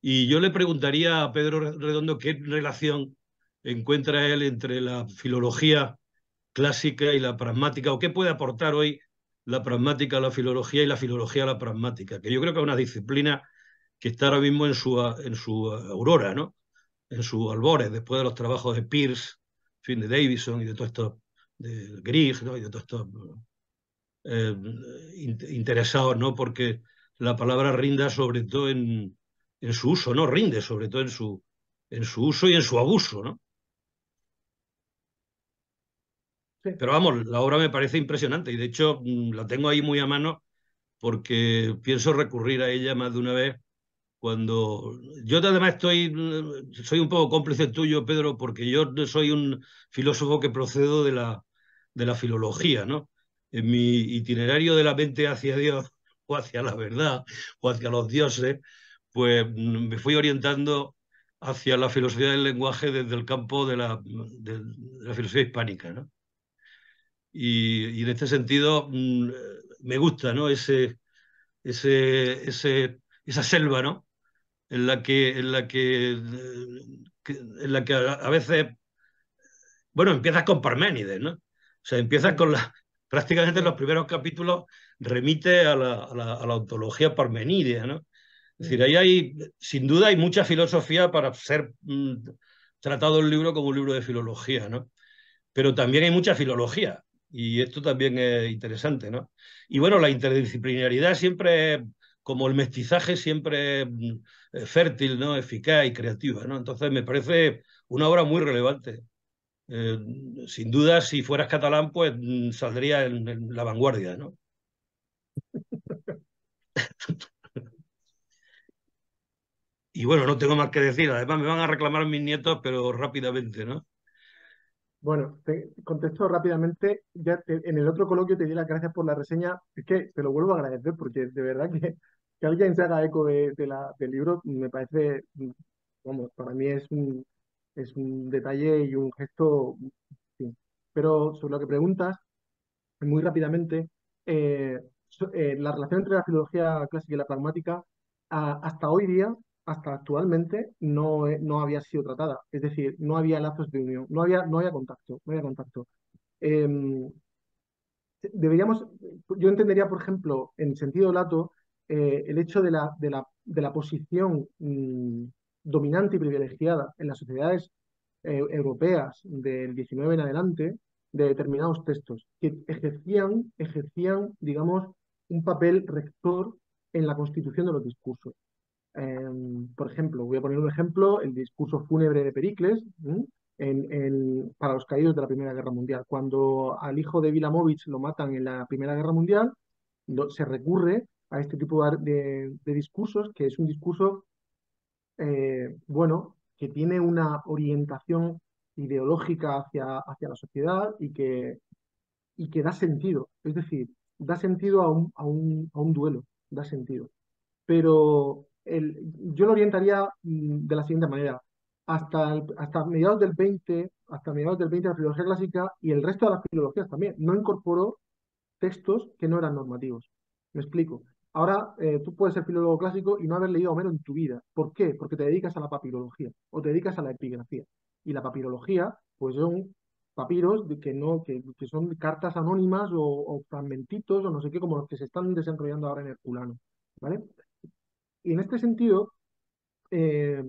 Y yo le preguntaría a Pedro Redondo qué relación encuentra él entre la filología clásica y la pragmática, o qué puede aportar hoy la pragmática a la filología y la filología a la pragmática, que yo creo que es una disciplina que está ahora mismo en su aurora, ¿no? En sus albores, después de los trabajos de Peirce, en fin, de Davison y de todo esto, de Grieg, ¿no? Y de todos estos eh, interesados, ¿no? Porque la palabra rinda sobre todo en su uso, ¿no? Rinde sobre todo en su uso y en su abuso, ¿no? Sí, Pero vamos, la obra me parece impresionante y de hecho la tengo ahí muy a mano porque pienso recurrir a ella más de una vez cuando yo además soy un poco cómplice tuyo, Pedro, porque yo soy un filósofo que procedo de la filología, ¿no? En mi itinerario de la mente hacia Dios o hacia la verdad o hacia los dioses, pues me fui orientando hacia la filosofía del lenguaje desde el campo de la filosofía hispánica, ¿no? Y en este sentido me gusta, ¿no? Esa selva, ¿no? En la que a veces, bueno, empiezas con Parménides, ¿no? O sea, empiezas sí, prácticamente en los primeros capítulos remite a la ontología parmenídea, ¿no? Es decir, ahí hay, sin duda, hay mucha filosofía para ser tratado el libro como un libro de filología, ¿no? Pero también hay mucha filología, y esto también es interesante, ¿no? Y bueno, la interdisciplinaridad siempre, como el mestizaje, siempre es fértil, ¿no? Eficaz y creativa, ¿no? Entonces me parece una obra muy relevante. Eh, Sin duda, si fueras catalán, pues saldría en la vanguardia, ¿no? Y bueno, no tengo más que decir. Además, me van a reclamar mis nietos, pero rápidamente, ¿no? Bueno, te contesto rápidamente. En el otro coloquio te di las gracias por la reseña. Es que te lo vuelvo a agradecer porque de verdad que alguien se haga eco del libro me parece, vamos, para mí es un detalle y un gesto. Sí. Pero sobre lo que preguntas, muy rápidamente, la relación entre la filología clásica y la pragmática, hasta hoy día, hasta actualmente, no había sido tratada. Es decir, no había lazos de unión, no había contacto, no había contacto. Em, Deberíamos, yo entendería, por ejemplo, en sentido lato, el hecho de la posición dominante y privilegiada en las sociedades europeas del 19 en adelante de determinados textos que digamos, un papel rector en la constitución de los discursos. Por ejemplo, voy a poner un ejemplo, el discurso fúnebre de Pericles, ¿m? Para los caídos de la Primera Guerra Mundial. Cuando al hijo de Vilamovich lo matan en la Primera Guerra Mundial, se recurre a este tipo de discursos, que es un discurso, bueno, que tiene una orientación ideológica hacia la sociedad y que da sentido. Es decir, da sentido a un duelo, da sentido, pero yo lo orientaría de la siguiente manera. Hasta mediados del 20, hasta mediados del 20 la filología clásica y el resto de las filologías también no incorporó textos que no eran normativos. Me explico. Ahora tú puedes ser filólogo clásico y no haber leído a Homero en tu vida. ¿Por qué? Porque te dedicas a la papirología o te dedicas a la epigrafía. Y la papirología, pues son papiros que son cartas anónimas o fragmentitos o no sé qué, como los que se están desarrollando ahora en Herculano. ¿Vale? Y en este sentido, eh,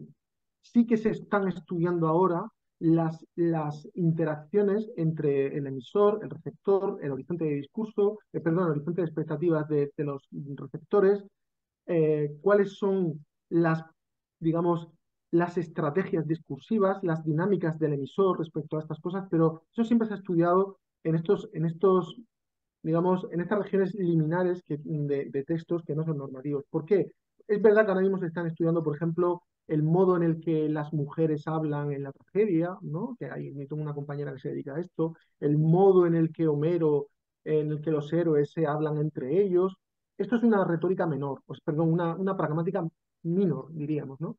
sí que se están estudiando ahora las interacciones entre el emisor, el receptor, el horizonte de discurso, perdón, el horizonte de expectativas de los receptores, cuáles son digamos, las estrategias discursivas, las dinámicas del emisor respecto a estas cosas, pero eso siempre se ha estudiado digamos, en estas regiones liminares de textos que no son normativos. ¿Por qué? Es verdad que ahora mismo se están estudiando, por ejemplo, el modo en el que las mujeres hablan en la tragedia, ¿no? Que hay, yo tengo una compañera que se dedica a esto, el modo en el que Homero, en el que los héroes se hablan entre ellos. Esto es una retórica menor, pues, perdón, una pragmática minor, diríamos, ¿no?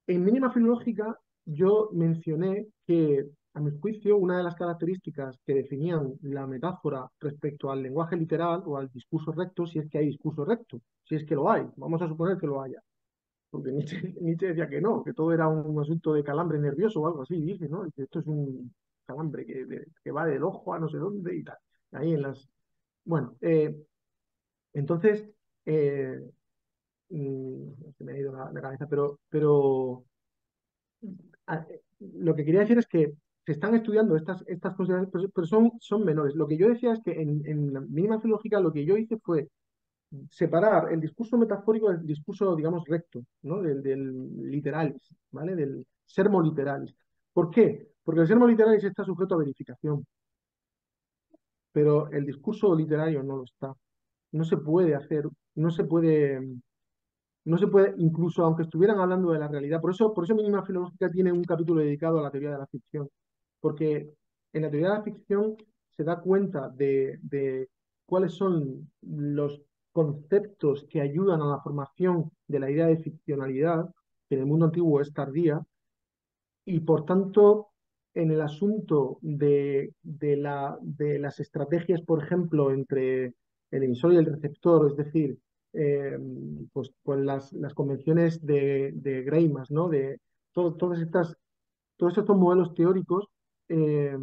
En mínima filológica, yo mencioné que, a mi juicio, una de las características que definían la metáfora respecto al lenguaje literal o al discurso recto, si es que hay discurso recto, si es que lo hay, vamos a suponer que lo haya. Porque Nietzsche decía que no, que todo era un asunto de calambre nervioso o algo así, dice, ¿no? Que esto es un calambre que va del ojo a no sé dónde y tal. Ahí en las. Bueno, entonces, eh, se me ha ido la cabeza, lo que quería decir es que se están estudiando estas consideraciones, pero son menores. Lo que yo decía es que en la mínima filológica lo que yo hice fue separar el discurso metafórico del discurso, digamos, recto, ¿no? Del literalis, ¿vale? Del sermo literalis. ¿Por qué? Porque el sermo literalis está sujeto a verificación, pero el discurso literario no lo está. No se puede hacer, no se puede no se puede, incluso aunque estuvieran hablando de la realidad. Por eso Mínima Filológica tiene un capítulo dedicado a la teoría de la ficción, porque en la teoría de la ficción se da cuenta de cuáles son los conceptos que ayudan a la formación de la idea de ficcionalidad, que en el mundo antiguo es tardía, y por tanto, en el asunto de las estrategias, por ejemplo, entre el emisor y el receptor, es decir, eh, pues las convenciones de Greimas, ¿no? Todas estas, todos estos modelos teóricos eh,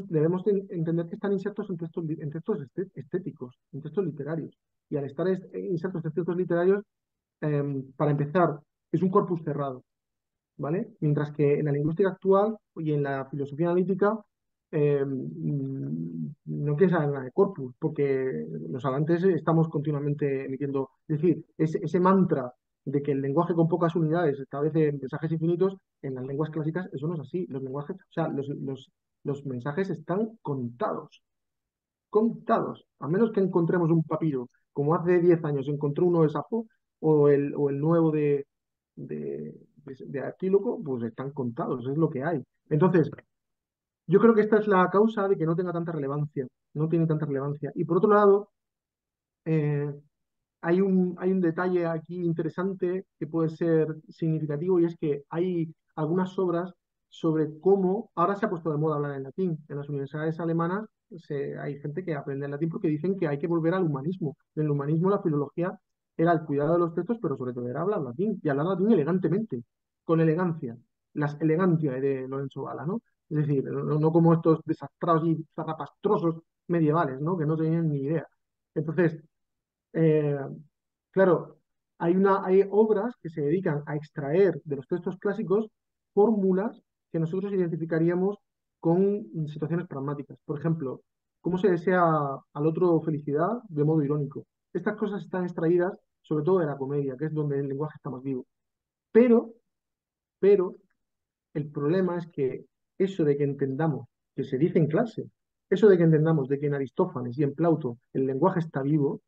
debemos entender que están insertos en textos estéticos, en textos literarios. Y al estar insertos en textos literarios, para empezar, es un corpus cerrado, ¿vale? Mientras que en la lingüística actual y en la filosofía analítica no quiere saber nada de corpus, porque los hablantes estamos continuamente emitiendo, es decir, ese mantra de que el lenguaje con pocas unidades establece mensajes infinitos, en las lenguas clásicas eso no es así. Los lenguajes, o sea, los mensajes están contados, contados, a menos que encontremos un papiro, como hace 10 años encontró uno de Safo o el nuevo de Arquíloco, pues están contados, es lo que hay. Entonces, yo creo que esta es la causa de que no tenga tanta relevancia, no tiene tanta relevancia. Y por otro lado, eh, hay un detalle aquí interesante que puede ser significativo y es que hay algunas obras sobre cómo ahora se ha puesto de moda hablar en latín. En las universidades alemanas hay gente que aprende en latín porque dicen que hay que volver al humanismo. En el humanismo la filología era el cuidado de los textos, pero sobre todo era hablar latín y hablar latín elegantemente, con elegancia, las elegancia de Lorenzo Valla, ¿no? Es decir, no como estos desastrados y zarrapastrosos medievales, ¿no? Que no tenían ni idea. Entonces, eh, claro, hay obras que se dedican a extraer de los textos clásicos fórmulas que nosotros identificaríamos con situaciones pragmáticas. Por ejemplo, cómo se desea al otro felicidad de modo irónico. Estas cosas están extraídas sobre todo de la comedia, que es donde el lenguaje está más vivo. Pero, pero, el problema es que eso de que entendamos que se dice en clase, eso de que entendamos de que en Aristófanes y en Plauto el lenguaje está vivo,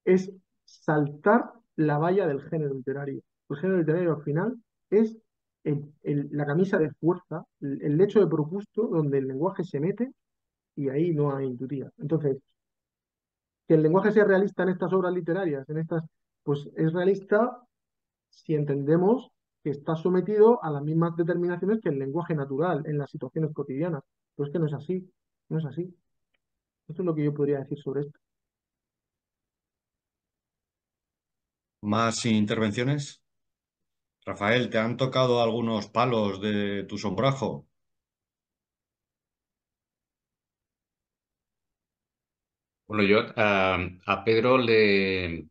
es saltar la valla del género literario. El género literario al final es la camisa de fuerza, el lecho de propuesto donde el lenguaje se mete y ahí no hay tutía. Entonces, que el lenguaje sea realista en estas obras literarias, pues es realista si entendemos que está sometido a las mismas determinaciones que el lenguaje natural en las situaciones cotidianas. Pero es que no es así, no es así. Esto es lo que yo podría decir sobre esto. ¿Más intervenciones? Rafael, ¿te han tocado algunos palos de tu sombrajo? Bueno, yo a Pedro le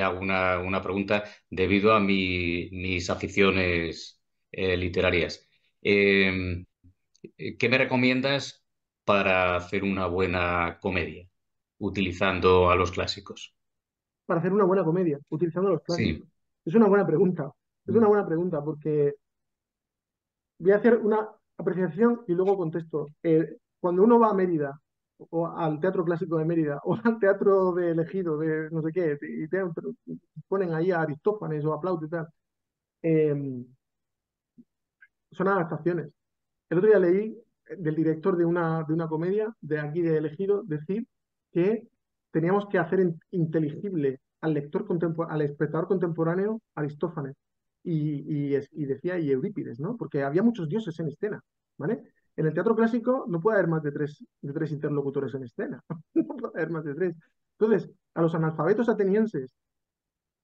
hago una pregunta debido a mis aficiones literarias. Eh, ¿Qué me recomiendas para hacer una buena comedia utilizando a los clásicos? Para hacer una buena comedia, utilizando los clásicos? Sí. Es una buena pregunta. Es una buena pregunta porque voy a hacer una apreciación y luego contesto. Cuando uno va a Mérida o al Teatro Clásico de Mérida o al Teatro de Ejido de no sé qué, y ponen ahí a Aristófanes o a Plauto y tal, eh, son adaptaciones. El otro día leí del director de una comedia de aquí de Ejido decir que teníamos que hacer inteligible al al espectador contemporáneo Aristófanes y decía y Eurípides, ¿no? Porque había muchos dioses en escena, ¿vale? En el teatro clásico no puede haber más de tres interlocutores en escena, no puede haber más de tres. Entonces, a los analfabetos atenienses,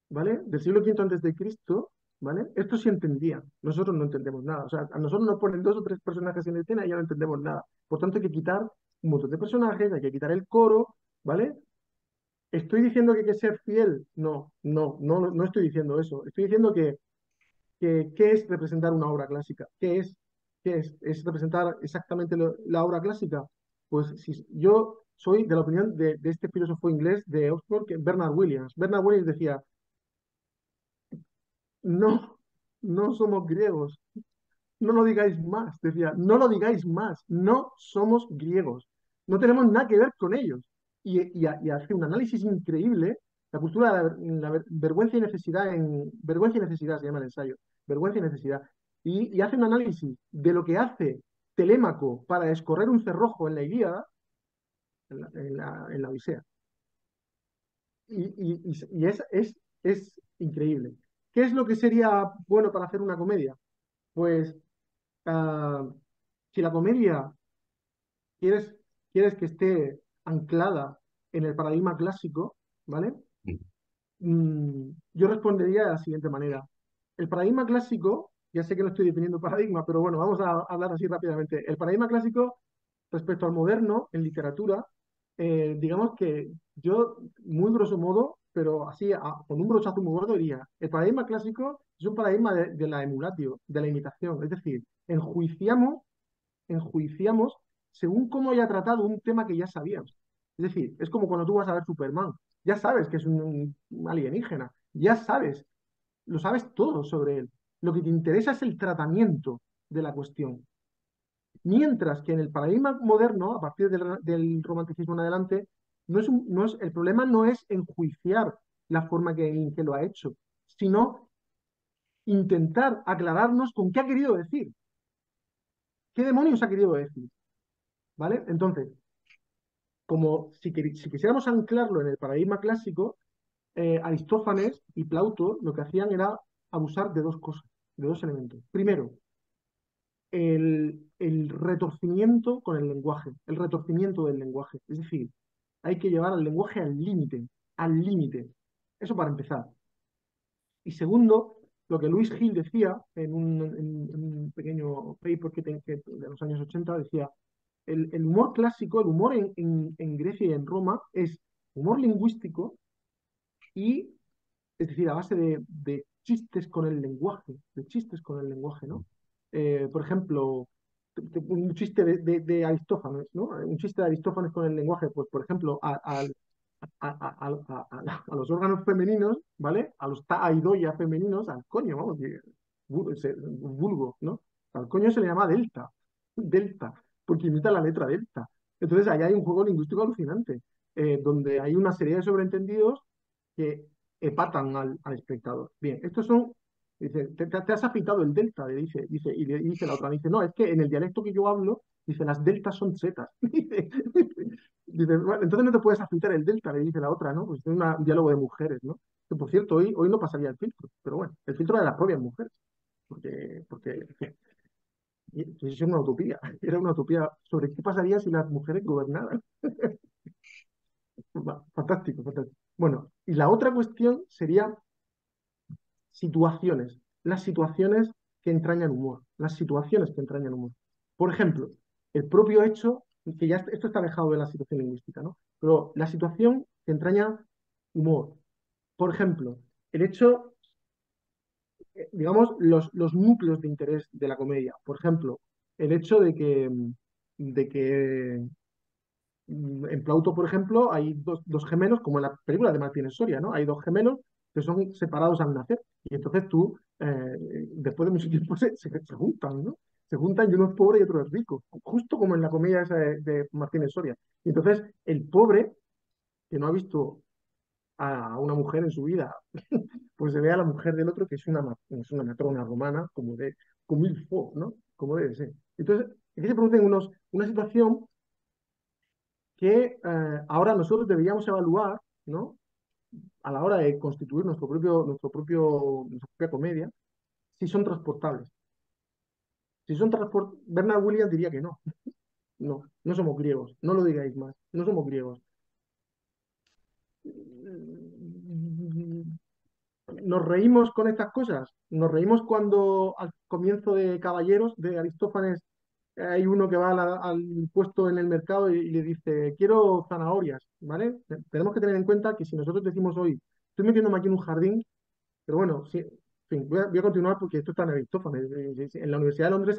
¿vale? Del siglo V antes de Cristo, ¿vale? Esto sí entendían, nosotros no entendemos nada. O sea, a nosotros nos ponen dos o tres personajes en escena y ya no entendemos nada. Por tanto, hay que quitar un montón de personajes, hay que quitar el coro, ¿vale? ¿Estoy diciendo que hay que ser fiel? No estoy diciendo eso. Estoy diciendo que ¿qué es representar una obra clásica? ¿Qué es? ¿Qué es? ¿Es representar exactamente la obra clásica? Pues si, yo soy de la opinión de este filósofo inglés de Oxford, Bernard Williams. Bernard Williams decía, no, no somos griegos, no lo digáis más, decía, no lo digáis más, no somos griegos, no tenemos nada que ver con ellos. Y hace un análisis increíble, la cultura de la vergüenza y necesidad, vergüenza y necesidad se llama el ensayo, vergüenza y necesidad, y hace un análisis de lo que hace Telémaco para escorrer un cerrojo en la Ilíada, en la Odisea. Y es increíble. ¿Qué es lo que sería bueno para hacer una comedia? Pues ah, si la comedia quieres, quieres que esté anclada en el paradigma clásico, ¿vale? Yo respondería de la siguiente manera. El paradigma clásico Ya sé que no estoy definiendo paradigma, pero bueno, vamos a hablar así rápidamente. El paradigma clásico respecto al moderno en literatura, digamos que yo, muy grosso modo, pero así con un brochazo muy gordo diría, el paradigma clásico es un paradigma de la emulatio, de la imitación. Es decir, enjuiciamos según cómo haya tratado un tema que ya sabíamos. Es decir, es como cuando tú vas a ver Superman. Ya sabes que es un alienígena. Ya sabes, lo sabes todo sobre él. Lo que te interesa es el tratamiento de la cuestión. Mientras que en el paradigma moderno, a partir del romanticismo en adelante, el problema no es enjuiciar la forma en que lo ha hecho, sino intentar aclararnos con qué ha querido decir. ¿Qué demonios ha querido decir? ¿Vale? Entonces, como si quisiéramos anclarlo en el paradigma clásico, Aristófanes y Plauto lo que hacían era abusar de dos cosas, de dos elementos. Primero, el retorcimiento con el lenguaje, el retorcimiento del lenguaje. Es decir, hay que llevar al lenguaje al límite, al límite. Eso para empezar. Y segundo, lo que Luis Gil decía en un pequeño paper de los años 80, decía, el humor clásico, el humor en Grecia y en Roma es humor lingüístico y, es decir, a base de chistes con el lenguaje, de chistes con el lenguaje, ¿no? Por ejemplo, un chiste de Aristófanes, ¿no? Un chiste de Aristófanes con el lenguaje, pues, por ejemplo, a los órganos femeninos, ¿vale? A los aidoya femeninos, al coño, vamos, vulgo, ¿no? Al coño se le llama delta, delta, porque imita la letra delta. Entonces, ahí hay un juego lingüístico alucinante, donde hay una serie de sobreentendidos que epatan al espectador. Bien, estos son, dice, te has afeitado el delta, le dice la otra, dice, no, es que en el dialecto que yo hablo, dice, las deltas son zetas. Dice, bueno, entonces no te puedes afeitar el delta, le dice la otra, ¿no? Pues es un diálogo de mujeres, ¿no? Que por cierto, hoy no pasaría el filtro, pero bueno, el filtro de las propias mujeres, porque eso es una utopía, era una utopía sobre qué pasaría si las mujeres gobernaran. Fantástico, fantástico. Bueno, y la otra cuestión sería situaciones, las situaciones que entrañan humor, las situaciones que entrañan humor. Por ejemplo, el propio hecho, que ya esto está alejado de la situación lingüística, ¿no? Pero la situación que entraña humor. Por ejemplo, el hecho, digamos, los núcleos de interés de la comedia. Por ejemplo, el hecho de que en Plauto, por ejemplo, hay dos gemelos, como en la película de Martín Soria, ¿no? Hay dos gemelos que son separados al nacer. Y entonces tú, después de mucho tiempo, se juntan, ¿no? Se juntan y uno es pobre y otro es rico, justo como en la comedia esa de Martín Soria. Y entonces el pobre, que no ha visto a una mujer en su vida, pues se ve a la mujer del otro que es una matrona romana, como il faut, ¿no? Como debe ser. Entonces, aquí se produce una situación que ahora nosotros deberíamos evaluar, ¿no? A la hora de constituir nuestra propia comedia, si son transportables. Si son transportables, Bernard Williams diría que no. No, no somos griegos, no lo digáis más, no somos griegos. Nos reímos con estas cosas, nos reímos cuando al comienzo de Caballeros de Aristófanes hay uno que va al puesto en el mercado y le dice, quiero zanahorias, ¿vale? Tenemos que tener en cuenta que si nosotros decimos hoy, estoy metiéndome aquí en un jardín, pero bueno, sí, en fin, voy a continuar porque esto está en Aristófanes. En la Universidad de Londres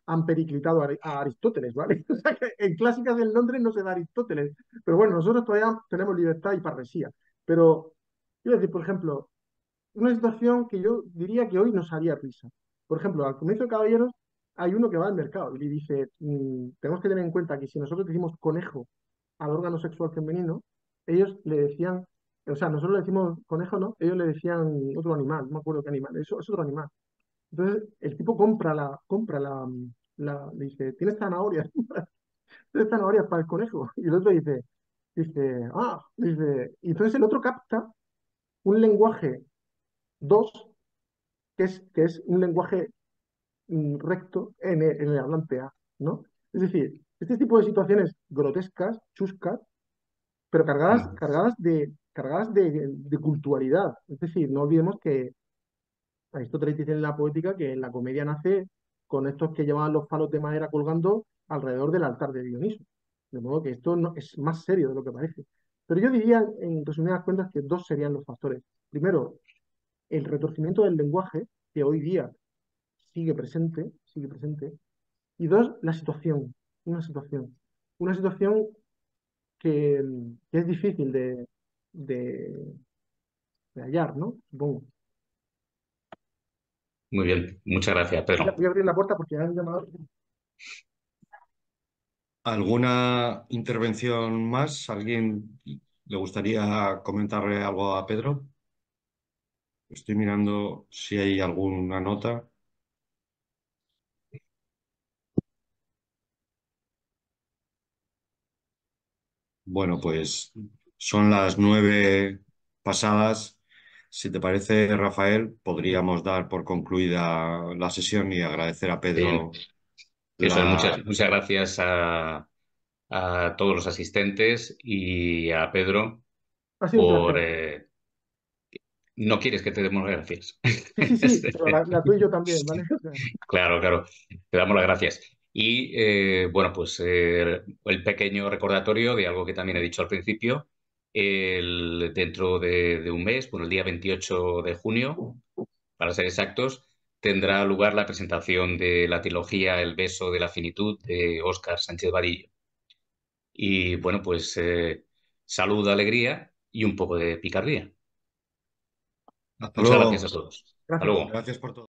han periclitado a Aristóteles, ¿vale? O sea que en clásicas en Londres no se da Aristóteles, pero bueno, nosotros todavía tenemos libertad y parresía. Pero, quiero decir, por ejemplo, una situación que yo diría que hoy nos haría risa. Por ejemplo, al comienzo de Caballeros hay uno que va al mercado y le dice, tenemos que tener en cuenta que si nosotros decimos conejo al órgano sexual femenino, ellos le decían, o sea, nosotros le decimos conejo, ¿no? Ellos le decían otro animal, no me acuerdo qué animal, eso es otro animal. Entonces el tipo le dice, ¿tienes zanahorias? ¿Tienes zanahorias para el conejo? Y el otro y entonces el otro capta un lenguaje dos que es un lenguaje recto en el hablante A, ¿no? Es decir, este tipo de situaciones grotescas, chuscas, pero cargadas de culturalidad. Es decir, no olvidemos que Aristóteles dice en la poética que la comedia nace con estos que llevaban los palos de madera colgando alrededor del altar de Dioniso. De modo que esto no, es más serio de lo que parece. Pero yo diría, en resumidas cuentas, que dos serían los factores. Primero, el retorcimiento del lenguaje, que hoy día sigue presente, sigue presente. Y dos, la situación, una situación. Una situación que, que es difícil de, de hallar, ¿no? Supongo. Muy bien, muchas gracias, Pedro. Voy a abrir la puerta porque han llamado. ¿Alguna intervención más? ¿Alguien le gustaría comentarle algo a Pedro? Estoy mirando si hay alguna nota. Bueno, pues son las 9 pasadas. Si te parece, Rafael, podríamos dar por concluida la sesión y agradecer a Bien, Pedro eso es, la... muchas gracias a todos los asistentes y a Pedro Ha sido un por... placer. no quieres que te demos gracias. Sí, sí, sí, pero la tuya y yo también, ¿vale? O sea, Claro, claro, te damos las gracias. Y bueno, pues el pequeño recordatorio de algo que también he dicho al principio. Dentro de un mes, bueno, el día 28 de junio, para ser exactos, tendrá lugar la presentación de la trilogía El beso de la finitud de Óscar Sánchez Vadillo. Y bueno, pues salud, alegría y un poco de picardía. Hasta Muchas gracias a luego. todos. Hasta gracias. luego. Gracias por todo.